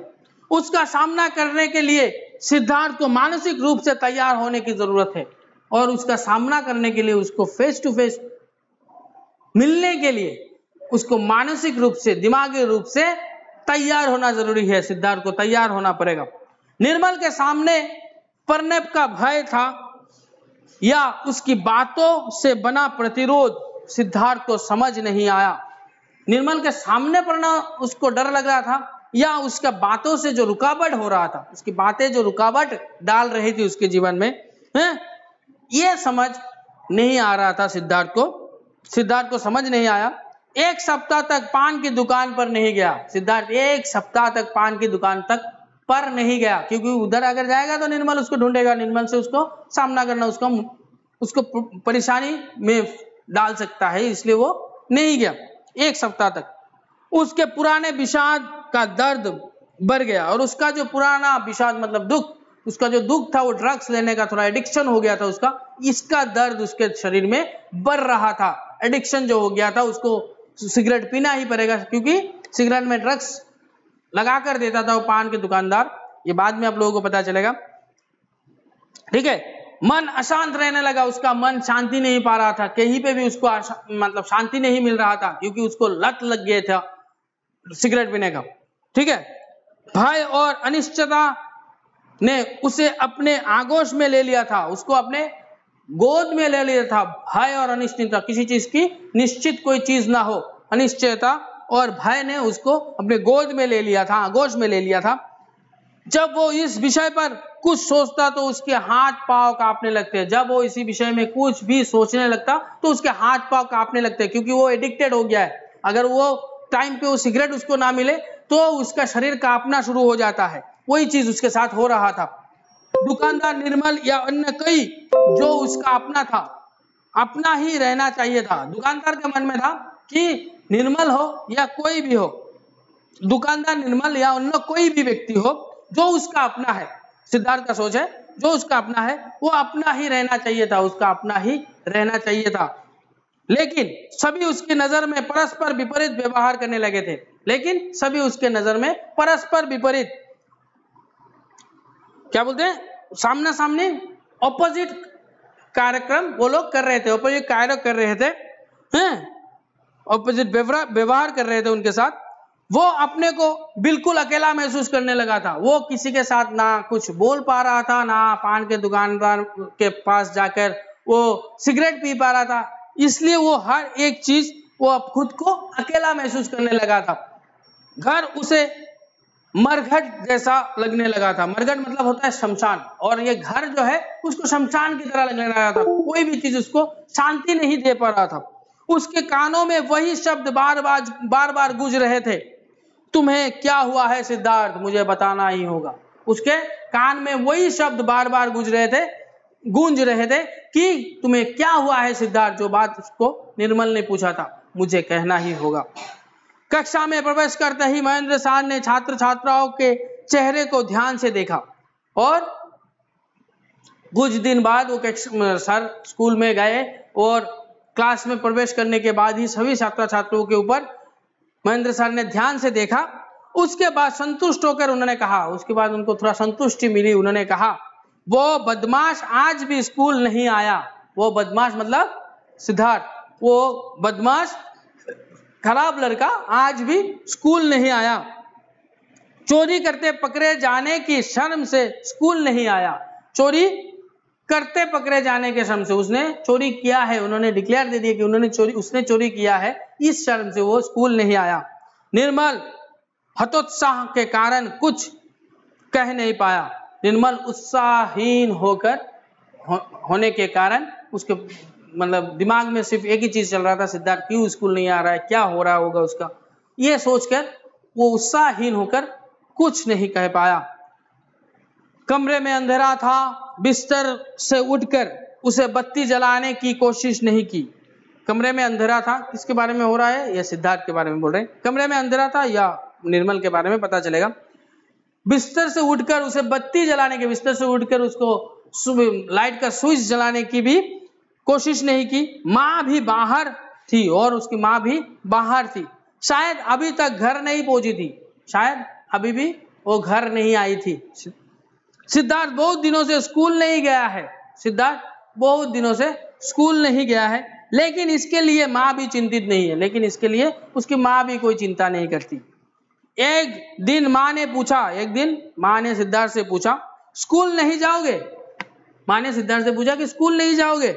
Speaker 1: उसका सामना करने के लिए सिद्धार्थ को मानसिक रूप से तैयार होने की जरूरत है, और उसका सामना करने के लिए उसको फेस टू फेस मिलने के लिए उसको मानसिक रूप से, दिमागी रूप से तैयार होना जरूरी है। सिद्धार्थ को तैयार होना पड़ेगा। निर्मल के सामने पढ़ने का भय था या उसकी बातों से बना प्रतिरोध सिद्धार्थ को समझ नहीं आया। निर्मल के सामने पढ़ना उसको डर लग रहा था या उसका बातों से जो रुकावट हो रहा था, उसकी बातें जो रुकावट डाल रही थी उसके जीवन में, ये समझ नहीं आ रहा था सिद्धार्थ को। सिद्धार्थ को समझ नहीं आया। एक सप्ताह तक पान की दुकान पर नहीं गया। सिद्धार्थ एक सप्ताह तक पान की दुकान तक पर नहीं गया, क्योंकि उधर अगर जाएगा तो निर्मल उसको ढूंढेगा, निर्मल से उसको सामना करना, उसको परेशानी में डाल सकता है, इसलिए वो नहीं गया एक सप्ताह तक। उसके पुराने विषाद का दर्द बढ़ गया, और उसका जो पुराना विषाद मतलब दुख, उसका जो दुख था वो ड्रग्स लेने का थोड़ा एडिक्शन हो गया था उसका, इसका दर्द उसके शरीर में बढ़ रहा था। एडिक्शन जो हो गया था, उसको सिगरेट पीना ही पड़ेगा, क्योंकि सिगरेट में ड्रग्स लगा कर देता था वो पान के दुकानदार। ये बाद में आप लोगों को पता चलेगा, ठीक है। मन अशांत रहने लगा, उसका मन शांति नहीं पा रहा था, कहीं पे भी उसको मतलब शांति नहीं मिल रहा था, क्योंकि उसको लत लग गया था सिगरेट पीने का, ठीक है। भय और अनिश्चितता ने उसे अपने आगोश में ले लिया था, उसको अपने गोद में ले लिया था। भय और अनिश्चितता, किसी चीज की निश्चित कोई चीज ना हो, अनिश्चयता और भय ने उसको अपने गोद में ले लिया था, आगोश में ले लिया था। जब वो इस विषय पर कुछ सोचता तो उसके हाथ पांव कांपने लगते। जब वो इसी विषय में कुछ भी सोचने लगता तो उसके हाथ पांव कांपने लगते, क्योंकि वो एडिक्टेड हो गया है। अगर वो टाइम पे वो सिगरेट उसको ना मिले तो उसका शरीर कांपना शुरू हो जाता है। वही चीज उसके साथ हो रहा था। दुकानदार निर्मल या अन्य कई जो उसका अपना था, अपना ही रहना चाहिए था। दुकानदार के मन में था कि निर्मल हो या कोई भी हो, दुकानदार निर्मल या अन्य कोई भी व्यक्ति हो जो उसका अपना है, सिद्धार्थ का सोच है, जो उसका अपना है वो अपना ही रहना चाहिए था, उसका अपना ही रहना चाहिए था। लेकिन सभी उसकी नजर में परस्पर विपरीत व्यवहार करने लगे थे। लेकिन सभी उसके नजर में परस्पर विपरीत, क्या बोलते हैं, सामना सामने, ऑपोजिट कार्यक्रम वो लोग कर रहे थे, ऑपोजिट कार्य कर रहे थे, ऑपोजिट व्यवहार कर रहे थे उनके साथ। वो अपने को बिल्कुल अकेला महसूस करने लगा था। वो किसी के साथ ना कुछ बोल पा रहा था, ना पान के दुकानदार के पास जाकर वो सिगरेट पी पा रहा था। इसलिए वो हर एक चीज वो अब खुद को अकेला महसूस करने लगा था। घर उसे मरघट जैसा लगने लगा था। मरघट मतलब होता है शमशान, और ये घर जो है उसको शमशान की तरह लगने लगा था। कोई भी चीज उसको शांति नहीं दे पा रहा था। उसके कानों में वही शब्द बार बार गूंज रहे थे, तुम्हें क्या हुआ है सिद्धार्थ, मुझे बताना ही होगा। उसके कान में वही शब्द बार बार गूंज रहे थे कि तुम्हें क्या हुआ है सिद्धार्थ, जो बात उसको निर्मल ने पूछा था, मुझे कहना ही होगा। कक्षा में प्रवेश करते ही महेंद्र सर ने छात्र छात्राओं के चेहरे को ध्यान से देखा, और कुछ दिन बाद वो सर स्कूल में गए और क्लास में प्रवेश करने के बाद ही सभी छात्र छात्राओं के ऊपर महेंद्र सर ने ध्यान से देखा। उसके बाद संतुष्ट होकर उन्होंने कहा, उसके बाद उनको थोड़ा संतुष्टि मिली, उन्होंने कहा वो बदमाश आज भी स्कूल नहीं आया। वो बदमाश मतलब सिद्धार्थ, वो बदमाश खराब लड़का आज भी स्कूल नहीं आया। चोरी करते पकड़े जाने की शर्म से स्कूल नहीं आया। चोरी करते पकड़े जाने के शर्म से, उसने चोरी किया है, उन्होंने डिक्लेयर दे दिया कि उसने चोरी किया है, इस शर्म से वो स्कूल नहीं आया। निर्मल हतोत्साह के कारण कुछ कह नहीं पाया। निर्मल उत्साहहीन होने के कारण उसके मतलब दिमाग में सिर्फ एक ही चीज चल रहा था, सिद्धार्थ क्यों स्कूल नहीं आ रहा है, क्या हो रहा होगा उसका, ये सोचकर वो उत्साहहीन होकर कुछ नहीं कह पाया। कमरे में अंधेरा था। बिस्तर से उठकर उसे बत्ती जलाने की कोशिश नहीं की। कमरे में अंधेरा था, किसके बारे में हो रहा है, यह सिद्धार्थ के बारे में बोल रहे हैं। कमरे में अंधेरा था या निर्मल के बारे में पता चलेगा। बिस्तर से उठकर उसे बत्ती जलाने के, बिस्तर से उठकर उसको लाइट का स्विच जलाने की भी कोशिश नहीं की। माँ भी बाहर थी, और उसकी माँ भी बाहर थी, शायद अभी तक घर नहीं पहुंची थी, शायद अभी भी वो घर नहीं आई थी। सिद्धार्थ बहुत दिनों से स्कूल नहीं गया है, सिद्धार्थ बहुत दिनों से स्कूल नहीं गया है, लेकिन इसके लिए माँ भी चिंतित नहीं है, लेकिन इसके लिए उसकी माँ भी कोई चिंता नहीं करती। एक दिन माँ ने सिद्धार्थ से पूछा, स्कूल नहीं जाओगे? माँ ने सिद्धार्थ से पूछा कि स्कूल नहीं जाओगे?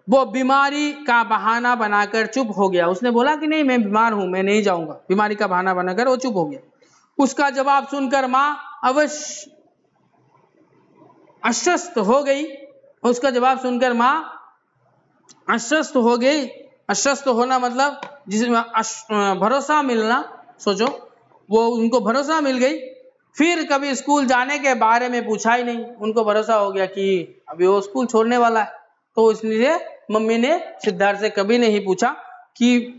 Speaker 1: वो बीमारी का बहाना बनाकर चुप हो गया। उसने बोला कि नहीं, मैं बीमार हूं, मैं नहीं जाऊंगा। बीमारी का बहाना बनाकर वो चुप हो गया। उसका जवाब सुनकर माँ अवश्य आश्वस्त हो गई। उसका जवाब सुनकर माँ आश्वस्त हो गई। आश्वस्त होना मतलब जिसमें भरोसा मिलना, सोचो वो उनको भरोसा मिल गई। फिर कभी स्कूल जाने के बारे में पूछा ही नहीं, उनको भरोसा हो गया कि अभी वो स्कूल छोड़ने वाला है। तो इसलिए मम्मी ने सिद्धार्थ से कभी नहीं पूछा कि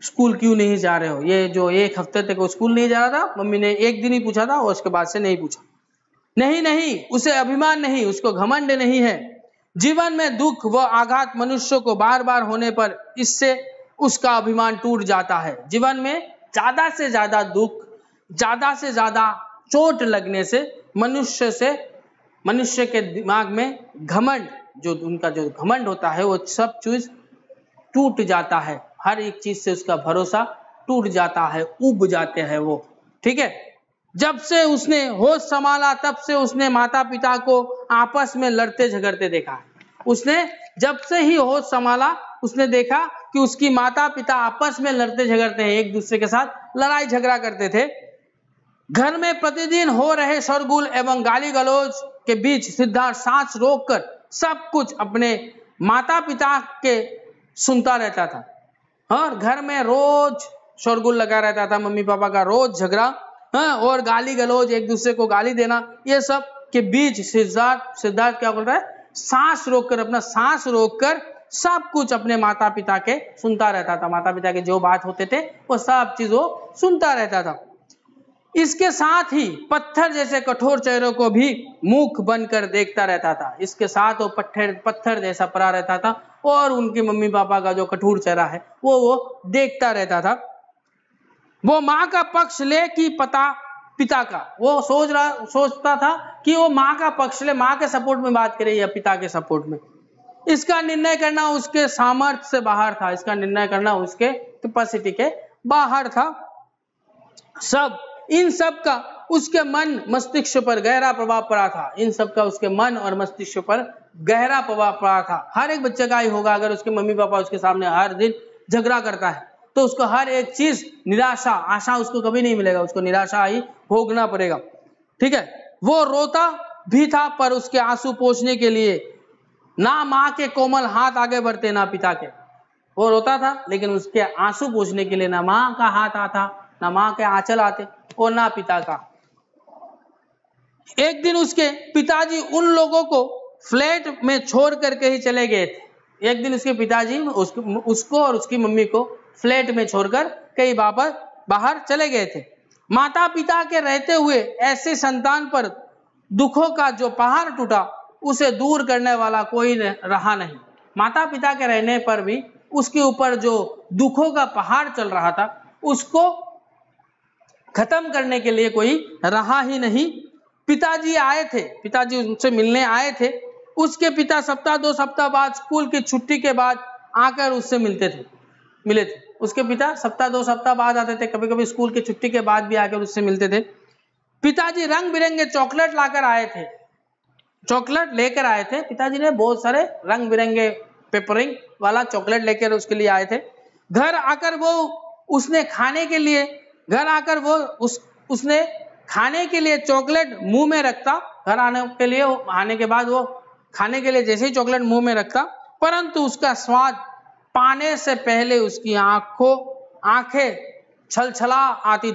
Speaker 1: स्कूल क्यों नहीं जा रहे हो। ये जो 1 हफ्ते तक वो स्कूल नहीं जा रहा था, मम्मी ने 1 दिन ही पूछा था और उसके बाद से नहीं पूछा। नहीं, उसे अभिमान नहीं, उसको घमंड नहीं है। जीवन में दुख व आघात मनुष्य को बार बार होने पर इससे उसका अभिमान टूट जाता है। जीवन में ज्यादा से ज्यादा दुख, ज्यादा से ज्यादा चोट लगने से मनुष्य के दिमाग में घमंड, जो उनका जो घमंड होता है, वो सब चीज टूट जाता है। हर एक चीज से उसका भरोसा टूट जाता है, उब जाते हैं वो। ठीक है। जब से उसने होश संभाला तब से उसने माता पिता को आपस में लड़ते झगड़ते देखा। उसने जब से ही होश संभाला उसने देखा कि उसकी माता पिता आपस में लड़ते झगड़ते हैं, एक दूसरे के साथ लड़ाई झगड़ा करते थे। घर में प्रतिदिन हो रहे शोरगुल एवं गाली गलौज के बीच सिद्धार्थ सांस रोककर सब कुछ अपने माता पिता के सुनता रहता था। और घर में रोज शोरगुल लगा रहता था, मम्मी पापा का रोज झगड़ा, और गाली गलौज, एक दूसरे को गाली देना, ये सब के बीच सिद्धार्थ क्या बोल रहा है, सांस रोककर, अपना सांस रोककर सब कुछ अपने माता पिता के सुनता रहता था। माता पिता के जो बात होते थे वो सब चीज वो सुनता रहता था। इसके साथ ही पत्थर जैसे कठोर चेहरों को भी मुख बनकर देखता रहता था। इसके साथ वो पत्थर जैसा पड़ा रहता था और उनके मम्मी पापा का जो कठोर चेहरा है वो देखता रहता था। वो माँ का पक्ष ले कि पिता का, वो सोचता था कि वो माँ का पक्ष ले, माँ के सपोर्ट में बात करे या पिता के सपोर्ट में। इसका निर्णय करना उसके सामर्थ्य से बाहर था, इसका निर्णय करना उसके कैपेसिटी के बाहर था। इन सब का उसके मन मस्तिष्क पर गहरा प्रभाव पड़ा था। इन सब का उसके मन और मस्तिष्क पर गहरा प्रभाव पड़ा था। हर एक बच्चे का ही होगा, अगर उसके मम्मी पापा उसके सामने हर दिन झगड़ा करता है तो उसको हर एक चीज निराशा, आशा उसको कभी नहीं मिलेगा, उसको निराशा ही भोगना पड़ेगा। ठीक है। वो रोता भी था पर उसके आंसू पोंछने के लिए ना माँ के कोमल हाथ आगे बढ़ते ना पिता के। वो रोता था लेकिन उसके आंसू पोंछने के लिए ना माँ का हाथ आता, ना माँ के आंचल आते और ना पिता का। एक दिन उसके पिताजी उन लोगों को फ्लैट में छोड़ करके ही चले गए थे। एक दिन उसके पिताजी उसको और उसकी मम्मी को फ्लैट में छोड़कर कहीं वापस बाहर चले गए थे। माता पिता के रहते हुए ऐसे संतान पर दुखों का जो पहाड़ टूटा उसे दूर करने वाला कोई रहा नहीं। माता पिता के रहने पर भी उसके ऊपर जो दुखों का पहाड़ चल रहा था उसको खत्म करने के लिए कोई रहा ही नहीं। पिताजी आए थे, पिताजी उनसे मिलने आए थे। उसके पिता 2 सप्ताह बाद स्कूल की छुट्टी के बाद आकर उससे मिले थे। उसके पिता 2 सप्ताह बाद आते थे, कभी कभी स्कूल की छुट्टी के बाद भी आकर उससे मिलते थे। पिताजी रंग बिरंगे चॉकलेट लेकर आए थे। पिताजी ने बहुत सारे रंग बिरंगे पेपरिंग वाला चॉकलेट लेकर उसके लिए आए थे। घर आकर उसने खाने के लिए चॉकलेट मुंह में रखता। घर आने के बाद वो खाने के लिए जैसे ही चॉकलेट मुंह में रखता, परंतु उसका स्वाद पाने से पहले उसकी आंखें छलछला आती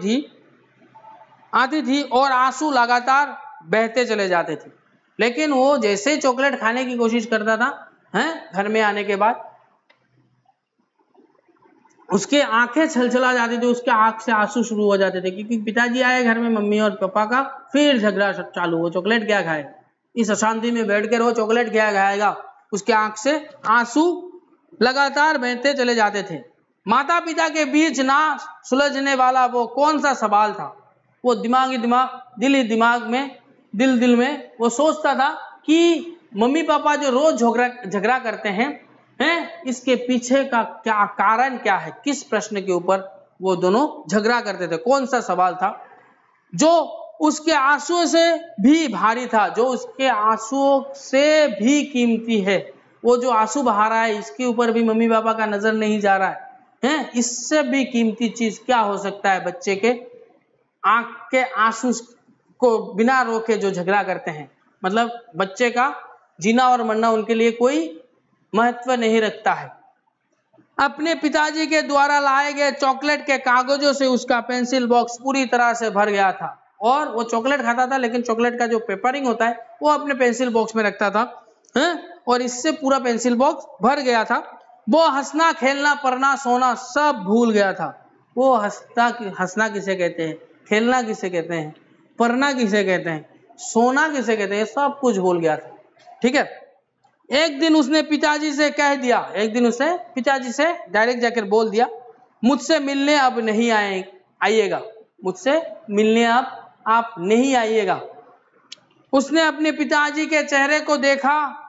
Speaker 1: थी और आंसू लगातार बहते चले जाते थे। लेकिन वो जैसे ही चॉकलेट खाने की कोशिश करता था, घर में आने के बाद उसके आंखें छलछला जाती थी, उसके आंख से आंसू शुरू हो जाते थे, क्योंकि पिताजी आए घर में मम्मी और पापा का, फिर झगड़ा चालू। वो चॉकलेट क्या खाएगा, इस अशांति में बैठकर वो चॉकलेट क्या खाएगा। उसके आंख से आंसू लगातार बहते चले जाते थे। माता पिता के बीच ना सुलझने वाला वो कौन सा सवाल था। वो दिल में वो सोचता था कि मम्मी पापा जो रोज झगड़ा करते हैं, इसके पीछे का क्या कारण क्या है, किस प्रश्न के ऊपर वो दोनों झगड़ा करते थे, कौन सा सवाल था जो उसके आंसुओं से भी भारी था, जो उसके आंसुओं से भी कीमती है। वो जो आंसू बहा रहा है इसके ऊपर भी मम्मी पापा का नजर नहीं जा रहा है। इससे भी कीमती चीज क्या हो सकता है। बच्चे के आंख के आंसू को बिना रोके जो झगड़ा करते हैं, मतलब बच्चे का जीना और मरना उनके लिए कोई महत्व नहीं रखता है। अपने पिताजी के द्वारा लाए गए चॉकलेट के कागजों से उसका पेंसिल बॉक्स पूरी तरह से भर गया था, और वो चॉकलेट खाता था लेकिन चॉकलेट का जो पेपरिंग होता है वो अपने पेंसिल बॉक्स में रखता था, और इससे पूरा पेंसिल बॉक्स भर गया था। वो हंसना, खेलना, पढ़ना, सोना सब भूल गया था। वो हंसना किसे कहते हैं, खेलना किसे कहते हैं, पढ़ना किसे कहते हैं, सोना किसे कहते हैं, सब कुछ भूल गया था। ठीक है। एक दिन उसने पिताजी से कह दिया, एक दिन उसने पिताजी से डायरेक्ट जाकर बोल दिया, मुझसे मिलने अब नहीं आइएगा, मुझसे मिलने अब आप नहीं आइएगा। उसने अपने पिताजी के चेहरे को देखा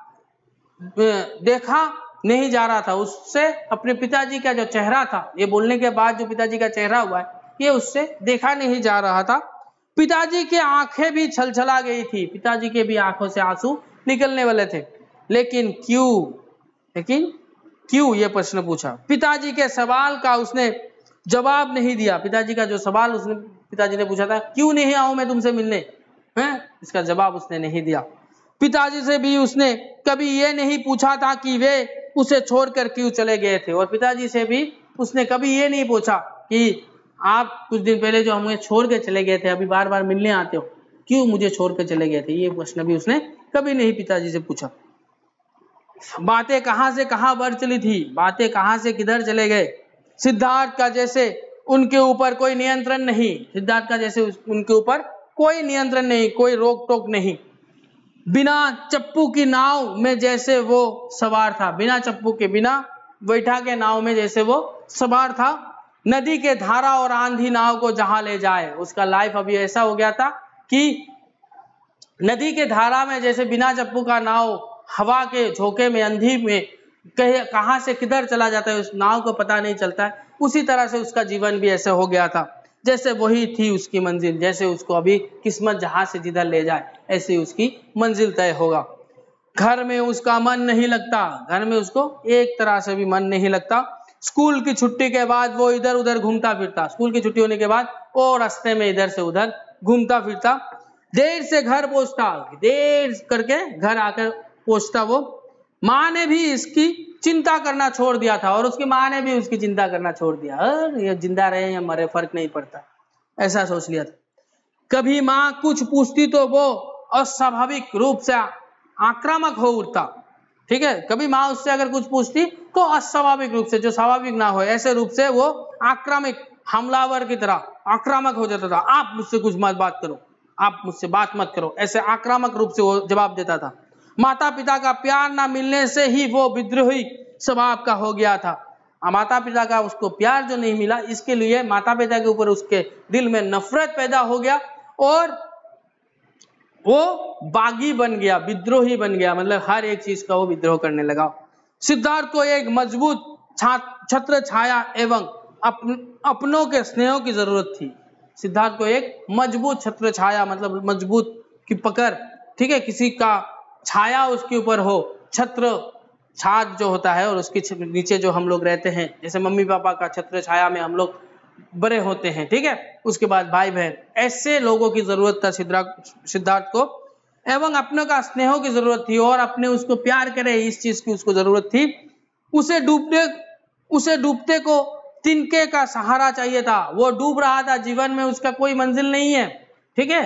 Speaker 1: नहीं जा रहा था, उससे अपने पिताजी का जो चेहरा था, ये बोलने के बाद जो पिताजी का चेहरा हुआ है, ये उससे देखा नहीं जा रहा था। पिताजी की आंखें भी छलछला गई थी, पिताजी के भी आंखों से आंसू निकलने वाले थे। लेकिन क्यों ये प्रश्न पूछा। पिताजी के सवाल का उसने जवाब नहीं दिया। पिताजी का जो सवाल पिताजी ने पूछा था, क्यों नहीं आऊं मैं तुमसे मिलने, इसका जवाब उसने नहीं दिया। पिताजी से भी उसने कभी ये नहीं पूछा था कि वे उसे छोड़कर क्यों चले गए थे, और पिताजी से भी उसने कभी ये नहीं पूछा कि आप कुछ दिन पहले जो हमें छोड़ के चले गए थे, अभी बार बार मिलने आते हो, क्यों मुझे छोड़ के चले गए थे, ये प्रश्न भी उसने कभी नहीं पिताजी से पूछा। बातें कहां से कहां बढ़ चली थी, बातें कहां से किधर चले गए। सिद्धार्थ का जैसे उनके ऊपर कोई नियंत्रण नहीं, सिद्धार्थ का जैसे उनके ऊपर कोई नियंत्रण नहीं, कोई रोक टोक नहीं। बिना चप्पू की नाव में जैसे वो सवार था, बिना चप्पू के, बिना बैठा के नाव में जैसे वो सवार था। नदी के धारा और आंधी नाव को जहां ले जाए, उसका लाइफ अभी ऐसा हो गया था कि नदी के धारा में जैसे बिना चप्पू का नाव हवा के झोंके में, अंधी में कहां से किधर चला जाता है, उस नाव को पता नहीं चलता है। उसी तरह से उसका जीवन भी ऐसे हो गया था, जैसे वही थी उसकी मंजिल, जैसे उसको अभी किस्मत जहां से जिधर ले जाए ऐसे उसकी मंजिल तय होगा। घर में उसका मन नहीं लगता, घर में उसको एक तरह से भी मन नहीं लगता। स्कूल की छुट्टी के बाद वो इधर उधर घूमता फिरता, स्कूल की छुट्टी होने के बाद वो रास्ते में इधर से उधर घूमता फिरता। देर से घर पहुंचता, देर करके घर आकर पहुंचता वो। माँ ने भी इसकी चिंता करना छोड़ दिया था, और उसकी माँ ने भी उसकी चिंता करना छोड़ दिया, ये जिंदा रहे या मरे फर्क नहीं पड़ता, ऐसा सोच लिया था। कभी माँ कुछ पूछती तो वो अस्वाभाविक रूप से आक्रामक हो उठता। ठीक है, कभी माँ उससे अगर कुछ पूछती तो अस्वाभाविक रूप से, जो स्वाभाविक ना हो ऐसे रूप से वो आक्रामक, हमलावर की तरह आक्रामक हो जाता था। आप मुझसे कुछ मत बात करो, आप मुझसे बात मत करो, ऐसे आक्रामक रूप से वो जवाब देता था। माता पिता का प्यार ना मिलने से ही वो विद्रोही स्वभाव का हो गया था। माता पिता का उसको प्यार जो नहीं मिला, इसके लिए माता पिता के ऊपर उसके दिल में नफरत पैदा हो गया, और वो बागी बन गया, विद्रोही बन गया, मतलब हर एक चीज का वो विद्रोह करने लगा। सिद्धार्थ को एक मजबूत छत्र छाया एवं अपनों के स्नेहों की जरूरत थी। सिद्धार्थ को एक मजबूत छत्र छाया, मतलब मजबूत की पकड़, ठीक है, किसी का छाया उसके ऊपर हो, छत्र छात जो होता है, और उसके नीचे जो हम लोग रहते हैं, जैसे मम्मी पापा का छत्र छाया में हम लोग बड़े होते हैं, ठीक है, उसके बाद भाई बहन, ऐसे लोगों की जरूरत था सिद्धार्थ को, एवं अपनों का स्नेहों की जरूरत थी, और अपने उसको प्यार करे इस चीज की उसको जरूरत थी। उसे डूबते को तिनके का सहारा चाहिए था। वो डूब रहा था, जीवन में उसका कोई मंजिल नहीं है, ठीक है,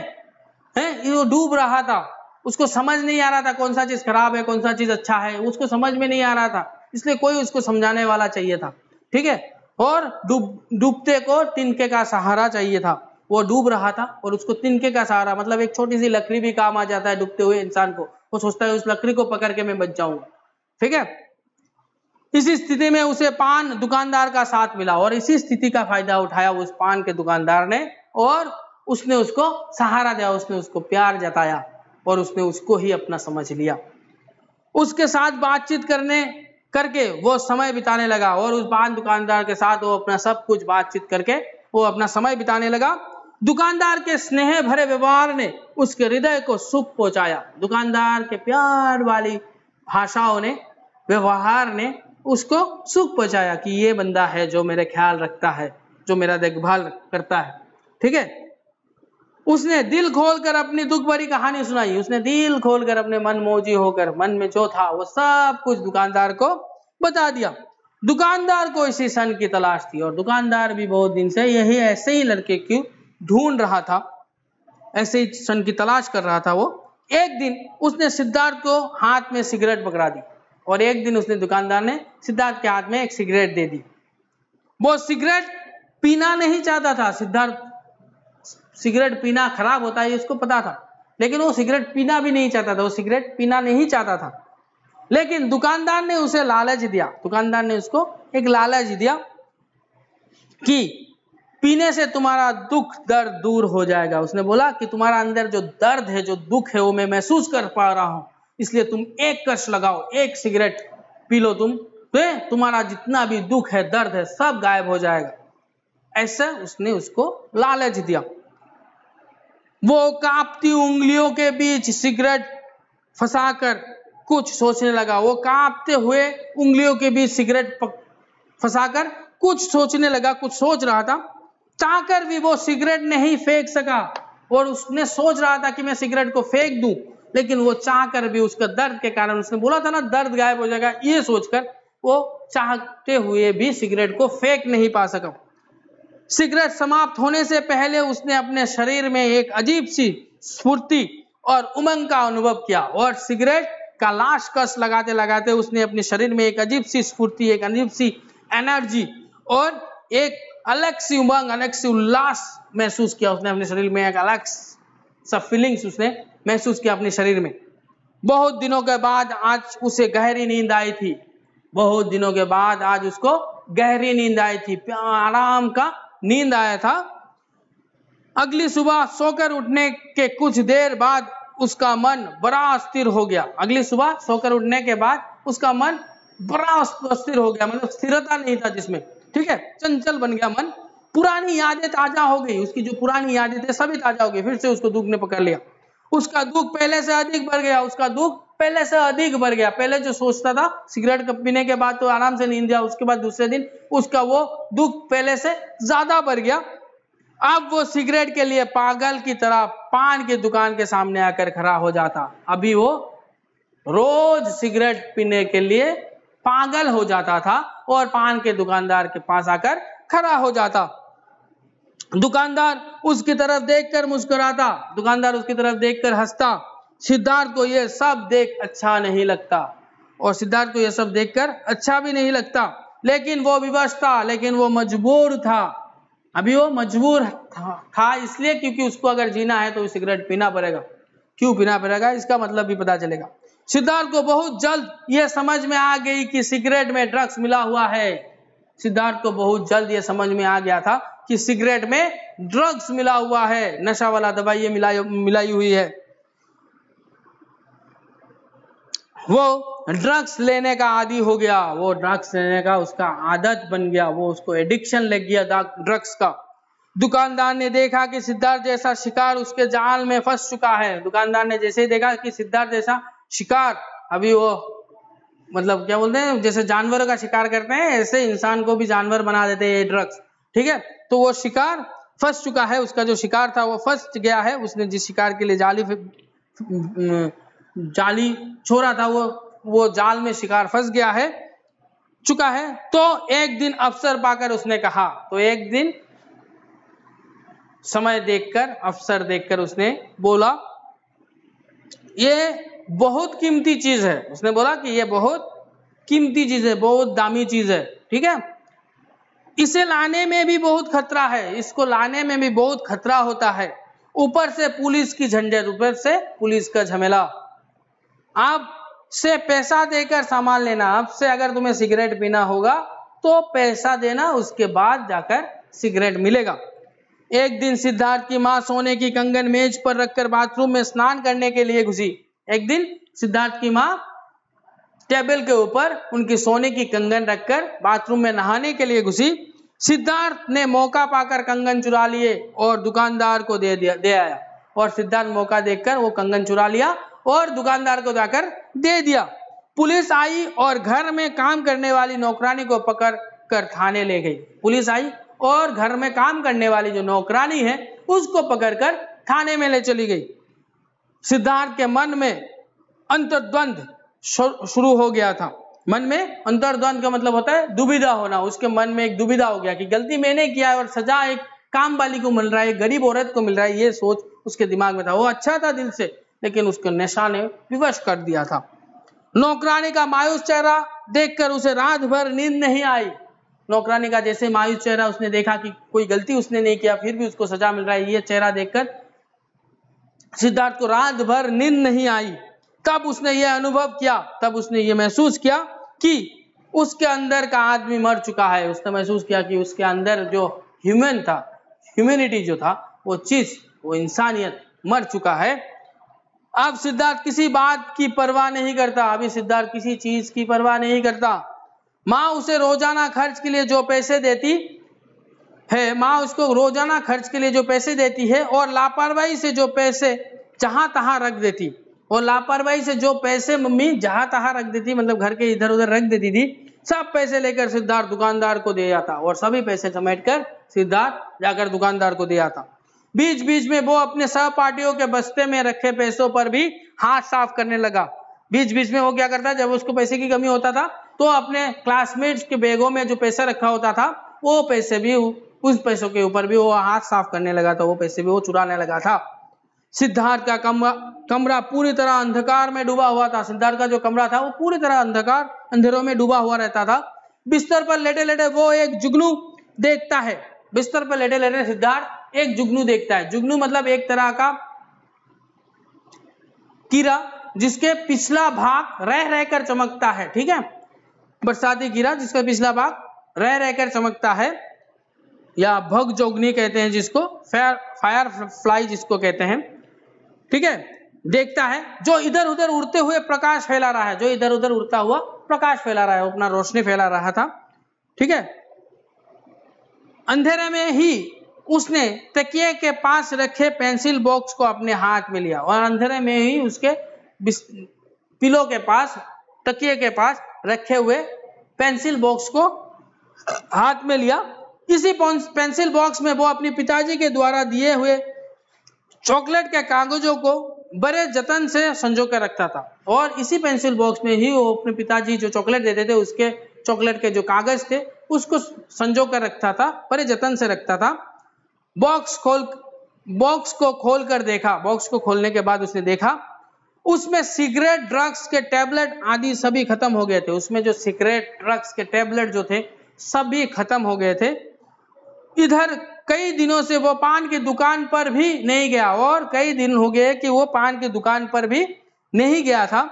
Speaker 1: वो डूब रहा था, उसको समझ नहीं आ रहा था कौन सा चीज खराब है, कौन सा चीज अच्छा है, उसको समझ में नहीं आ रहा था, इसलिए कोई उसको समझाने वाला चाहिए था, ठीक है। और डूबते को तिनके का सहारा चाहिए था। वो डूब रहा था और उसको तिनके का सहारा, मतलब एक छोटी सी लकड़ी भी काम आ जाता है डूबते हुए इंसान को, वो सोचता है उस लकड़ी को पकड़ के मैं बच जाऊंगा, ठीक है। इसी स्थिति में उसे पान दुकानदार का साथ मिला, और इसी स्थिति का फायदा उठाया उस पान के दुकानदार ने, और उसने उसको सहारा दिया, उसने उसको प्यार जताया, और उसने उसको ही अपना समझ लिया। उसके साथ बातचीत करके वो समय बिताने लगा, और उस पान दुकानदार के साथ वो अपना सब कुछ बातचीत करके वो अपना समय बिताने लगा। दुकानदार के स्नेह भरे व्यवहार ने उसके हृदय को सुख पहुंचाया। दुकानदार के प्यार वाली भाषाओं ने, व्यवहार ने उसको सुख पहुंचाया कि ये बंदा है जो मेरे ख्याल रखता है, जो मेरा देखभाल करता है, ठीक है। उसने दिल खोलकर अपनी दुख भरी कहानी सुनाई। उसने दिल खोलकर अपने मन मौजी होकर मन में जो था वो सब कुछ दुकानदार को बता दिया। दुकानदार को इसी सन की तलाश थी और दुकानदार भी बहुत दिन से यही ऐसे ही लड़के की ढूंढ रहा था, ऐसे ही सन की तलाश कर रहा था वो। एक दिन उसने सिद्धार्थ को हाथ में सिगरेट पकड़ा दी और एक दिन उसने दुकानदार ने सिद्धार्थ के हाथ में एक सिगरेट दे दी। वो सिगरेट पीना नहीं चाहता था। सिद्धार्थ सिगरेट पीना खराब होता है इसको पता था, लेकिन वो सिगरेट पीना भी नहीं चाहता था, वो सिगरेट पीना नहीं चाहता था। लेकिन दुकानदार ने उसे लालच दिया, दुकानदार ने उसको एक लालच दिया कि पीने से तुम्हारा दुख दर्द दूर हो जाएगा। उसने बोला कि तुम्हारा अंदर जो दर्द है, जो दुख है, वो मैं महसूस कर पा रहा हूं, इसलिए तुम एक कश लगाओ, एक सिगरेट पी लो तुम, तो तुम्हारा जितना भी दुख है, दर्द है, सब गायब हो जाएगा। ऐसा उसने उसको लालच दिया। वो कांपती उंगलियों के बीच सिगरेट फंसाकर कुछ सोचने लगा। वो कांपते हुए उंगलियों के बीच सिगरेट फंसाकर कुछ सोचने लगा, कुछ सोच रहा था। चाहकर भी वो सिगरेट नहीं फेंक सका और उसने सोच रहा था कि मैं सिगरेट को फेंक दूं, लेकिन वो चाहकर भी उसका दर्द के कारण, उसने बोला था ना दर्द गायब हो जाएगा, ये सोचकर वो चाहते हुए भी सिगरेट को फेंक नहीं पा सका। सिगरेट समाप्त होने से पहले उसने अपने शरीर में एक अजीब सी स्फूर्ति और उमंग का अनुभव किया और सिगरेट का लाश कस लगाते लगाते उसने अपने शरीर में एक अजीब सी स्फूर्ति, एक अजीब सी एनर्जी और एक अलग सी उमंग, अलग सी उल्लास महसूस किया। उसने अपने शरीर में एक अलग सा फीलिंग्स उसने महसूस किया अपने शरीर में। बहुत दिनों के बाद आज उसे गहरी नींद आई थी। बहुत दिनों के बाद आज उसको गहरी नींद आई थी, आराम का नींद आया था। अगली सुबह सोकर उठने के कुछ देर बाद उसका मन बड़ा स्थिर हो गया। अगली सुबह सोकर उठने के बाद उसका मन बड़ा अस्थिर हो गया, मतलब स्थिरता नहीं था जिसमें, ठीक है, चंचल बन गया मन। पुरानी यादें ताजा हो गई, उसकी जो पुरानी यादें थे सभी ताजा हो गई। फिर से उसको दुख ने पकड़ लिया। उसका दुख पहले से अधिक बढ़ गया, उसका दुख पहले से अधिक बढ़ गया। पहले जो सोचता था सिगरेट पीने के बाद तो आराम से नींद आया, उसके बाद दूसरे दिन उसका वो दुख पहले से ज्यादा बढ़ गया। अब वो सिगरेट के लिए पागल की तरह पान की दुकान के सामने आकर खड़ा हो जाता। अभी वो रोज सिगरेट पीने के लिए पागल हो जाता था और पान के दुकानदार के पास आकर खड़ा हो जाता। दुकानदार उसकी तरफ देखकर मुस्कुराता, दुकानदार उसकी तरफ देखकर हंसता। सिद्धार्थ को यह सब देख अच्छा नहीं लगता और सिद्धार्थ को यह सब देखकर अच्छा भी नहीं लगता, लेकिन वो विवश था, लेकिन वो मजबूर था। अभी वो मजबूर था इसलिए क्योंकि उसको अगर जीना है तो सिगरेट पीना पड़ेगा। क्यों पीना पड़ेगा इसका मतलब भी पता चलेगा। सिद्धार्थ को बहुत जल्द यह समझ में आ गई कि सिगरेट में ड्रग्स मिला हुआ है। सिद्धार्थ को बहुत जल्द यह समझ में आ गया था कि सिगरेट में ड्रग्स मिला हुआ है, नशा वाला दवाई मिलाई हुई है। वो ड्रग्स लेने का आदी हो गया, वो ड्रग्स लेने का उसका आदत बन गया, वो उसको एडिक्शन लग गया ड्रग्स का। दुकानदार ने देखा कि सिद्धार्थ जैसा शिकार उसके जाल में फंस चुका है। दुकानदार ने जैसे ही देखा कि सिद्धार्थ जैसा शिकार, अभी वो मतलब क्या बोलते हैं, जैसे जानवरों का शिकार करते हैं ऐसे इंसान को भी जानवर बना देते हैं ये ड्रग्स, ठीक है। तो वो शिकार फंस चुका है, उसका जो शिकार था वो फंस गया है। उसने जिस शिकार के लिए जाली छोड़ा था वो जाल में शिकार फंस गया है, चुका है। तो एक दिन अवसर पाकर उसने कहा, तो एक दिन समय देखकर, अवसर देखकर उसने बोला ये बहुत कीमती चीज है। उसने बोला कि ये बहुत कीमती चीज है, बहुत दामी चीज है, ठीक है। इसे लाने में भी बहुत खतरा है, इसको लाने में भी बहुत खतरा होता है। ऊपर से पुलिस की झंझट, ऊपर से पुलिस का झमेला। आप से पैसा देकर सामान लेना, अब से अगर तुम्हें सिगरेट पीना होगा तो पैसा देना, उसके बाद जाकर सिगरेट मिलेगा। एक दिन सिद्धार्थ की मां सोने की कंगन मेज पर रखकर बाथरूम में स्नान करने के लिए घुसी। एक दिन सिद्धार्थ की मां टेबल के ऊपर उनकी सोने की कंगन रखकर बाथरूम में नहाने के लिए घुसी। सिद्धार्थ ने मौका पाकर कंगन चुरा लिए और दुकानदार को दे आया, और सिद्धार्थ मौका देखकर वो कंगन चुरा लिया और दुकानदार को जाकर दे दिया। पुलिस आई और घर में काम करने वाली नौकरानी को पकड़ कर थाने ले गई। पुलिस आई और घर में काम करने वाली जो नौकरानी है उसको पकड़कर थाने में ले चली गई। सिद्धार्थ के मन में अंतर्द्वंद शुरू हो गया था। मन में अंतर्द्वंद का मतलब होता है दुविधा होना। उसके मन में एक दुविधा हो गया कि गलती मैंने किया है और सजा एक काम वाली को मिल रहा है, एक गरीब औरत को मिल रहा है, ये सोच उसके दिमाग में था। वो अच्छा था दिल से, लेकिन उसके नशा ने विवश कर दिया था। नौकरानी का मायूस चेहरा देखकर उसे रात भर नींद नहीं आई। नौकरानी का जैसे मायूस चेहरा उसने देखा कि कोई गलती उसने नहीं किया फिर भी उसको सजा मिल रहा है, ये चेहरा देखकर सिद्धार्थ को रात भर नींद नहीं आई। तब उसने ये अनुभव किया, तब उसने ये महसूस किया कि उसके अंदर का आदमी मर चुका है। उसने महसूस किया कि उसके अंदर जो ह्यूमन था, ह्यूमैनिटी जो था, वो चीज, वो इंसानियत मर चुका है। अब सिद्धार्थ किसी बात की परवाह नहीं करता। अभी सिद्धार्थ किसी चीज की परवाह नहीं करता। माँ उसे रोजाना खर्च के लिए जो पैसे देती है, माँ उसको रोजाना खर्च के लिए जो पैसे देती है और लापरवाही से जो पैसे जहां तहां रख देती, और लापरवाही से जो पैसे मम्मी जहां तहां रख देती, मतलब घर के इधर उधर रख देती थी, सब पैसे लेकर सिद्धार्थ दुकानदार को दे आता और सभी पैसे समेटकर सिद्धार्थ जाकर दुकानदार को दे आता। बीच बीच में वो अपने सहपाठियों के बस्ते में रखे पैसों पर भी हाथ साफ करने लगा। बीच बीच में वो क्या करता, जब उसको पैसे की कमी होता था तो अपने क्लासमेट्स के बैगों में जो पैसा रखा होता था वो पैसे भी, उस पैसों के ऊपर भी वो हाथ साफ करने लगा था, वो पैसे भी वो चुराने लगा था। सिद्धार्थ का कमरा पूरी तरह अंधकार में डूबा हुआ था। सिद्धार्थ का जो कमरा था वो पूरी तरह अंधेरों में डूबा हुआ रहता था। बिस्तर पर लेटे लेटे वो एक जुगनू देखता है। बिस्तर पर लेटे लेटे सिद्धार्थ एक जुगनू देखता है। जुगनू मतलब एक तरह का कीड़ा जिसके पिछला भाग रह रहकर चमकता है। ठीक है, बरसाती कीड़ा जिसका पिछला भाग रह रहकर चमकता है, या भग जोगनी कहते हैं जिसको, फायर फ्लाई जिसको कहते हैं। ठीक है, देखता है जो इधर उधर उड़ते हुए प्रकाश फैला रहा है, जो इधर उधर उड़ता हुआ प्रकाश फैला रहा है, अपना रोशनी फैला रहा था। ठीक है, अंधेरे में ही उसने तकिए के पास रखे पेंसिल बॉक्स को अपने हाथ में लिया, और अंधेरे में ही उसके पिलो के पास, तकिए के पास रखे हुए पेंसिल बॉक्स को हाथ में लिया। इसी पेंसिल बॉक्स में वो अपने पिताजी के द्वारा दिए हुए चॉकलेट के कागजों को बड़े जतन से संजो कर रखता था, और इसी पेंसिल बॉक्स में ही वो अपने पिताजी जो चॉकलेट देते थे उसके चॉकलेट के जो कागज थे उसको संजो कर रखता था, बड़े जतन से रखता था। बॉक्स को खोल कर देखा। बॉक्स को खोलने के बाद उसने देखा उसमें सिगरेट, ड्रग्स के टैबलेट आदि सभी खत्म हो गए थे। उसमें जो सिगरेट, ड्रग्स के टैबलेट जो थे सभी खत्म हो गए थे। इधर कई दिनों से वो पान की दुकान पर भी नहीं गया, और कई दिन हो गए कि वो पान की दुकान पर भी नहीं गया था।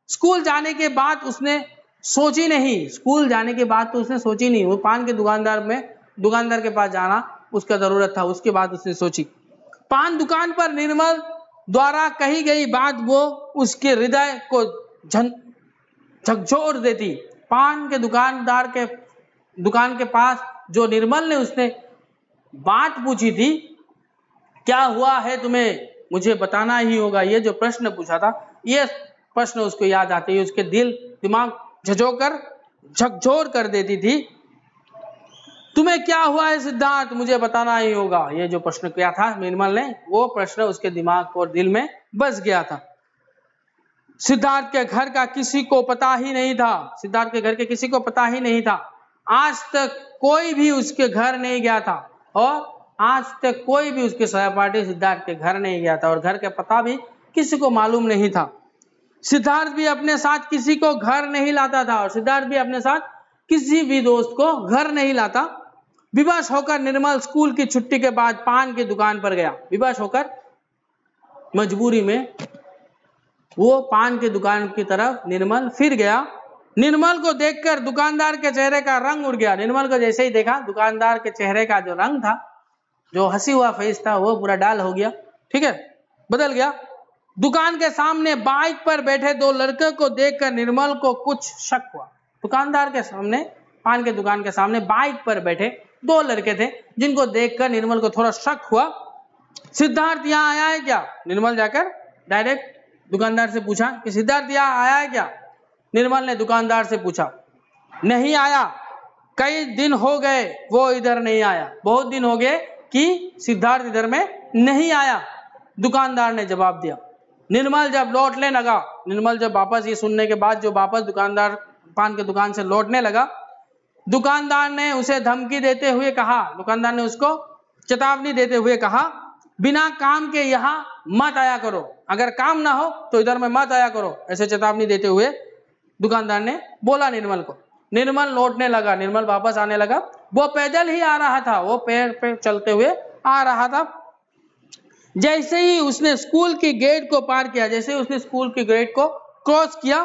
Speaker 1: स्कूल जाने के बाद उसने सोची नहीं, स्कूल जाने के बाद तो उसने सोची नहीं, वो पान के दुकानदार के पास जाना उसका जरूरत था, उसके बाद उसने सोची। पान दुकान पर निर्मल द्वारा कही गई बात वो उसके हृदय को झकझोर देती। पान के दुकान के पास जो निर्मल ने उसने बात पूछी थी, क्या हुआ है तुम्हें, मुझे बताना ही होगा, ये जो प्रश्न पूछा था, ये प्रश्न उसको याद आते ही उसके दिमाग झकझोर कर देती थी। तुम्हें क्या हुआ है सिद्धार्थ, मुझे बताना ही होगा, ये जो प्रश्न किया था निर्मल ने, वो प्रश्न उसके दिमाग और दिल में बस गया था। सिद्धार्थ के घर का किसी को पता ही नहीं था। सिद्धार्थ के घर के किसी को पता ही नहीं था। आज तक कोई भी उसके घर नहीं गया था, और आज तक कोई भी उसके सहपाठी सिद्धार्थ के घर नहीं गया था, और घर का पता भी किसी को मालूम नहीं था। सिद्धार्थ भी अपने साथ किसी को घर नहीं लाता था, और सिद्धार्थ भी अपने साथ किसी भी दोस्त को घर नहीं लाता। विवश होकर निर्मल स्कूल की छुट्टी के बाद पान की दुकान पर गया। विवश होकर, मजबूरी में वो पान की दुकान की तरफ निर्मल फिर गया। निर्मल को देखकर दुकानदार के चेहरे का रंग उड़ गया। निर्मल को जैसे ही देखा, दुकानदार के चेहरे का जो रंग था, जो हंसी हुआ फेस था, वो पूरा डाल हो गया। ठीक है, बदल गया। दुकान के सामने बाइक पर बैठे दो लड़के को देखकर निर्मल को कुछ शक हुआ। दुकानदार के सामने, पान के दुकान के सामने बाइक पर बैठे दो लड़के थे, जिनको देखकर निर्मल को थोड़ा शक हुआ। सिद्धार्थ यहाँ आया है क्या? निर्मल जाकर डायरेक्ट दुकानदार से पूछा कि सिद्धार्थ यहाँ आया है क्या? निर्मल ने दुकानदार से पूछा। नहीं आया, कई दिन हो गए वो इधर नहीं आया। बहुत दिन हो गए कि सिद्धार्थ इधर में नहीं आया। दुकानदार ने जवाब दिया। निर्मल जब लौटने लगा, निर्मल जब वापस ये सुनने के बाद जो वापस दुकानदार पान की दुकान से लौटने लगा, दुकानदार ने उसे धमकी देते हुए कहा, दुकानदार ने उसको चेतावनी देते हुए कहा, बिना काम के यहाँ मत आया करो, अगर काम ना हो तो इधर में मत आया करो, ऐसे चेतावनी देते हुए दुकानदार ने बोला निर्मल को। निर्मल लौटने लगा, निर्मल वापस आने लगा। वो पैदल ही आ रहा था, वो पैर पे चलते हुए आ रहा था। जैसे ही उसने स्कूल की गेट को पार किया, जैसे ही उसने स्कूल की गेट को क्रॉस किया,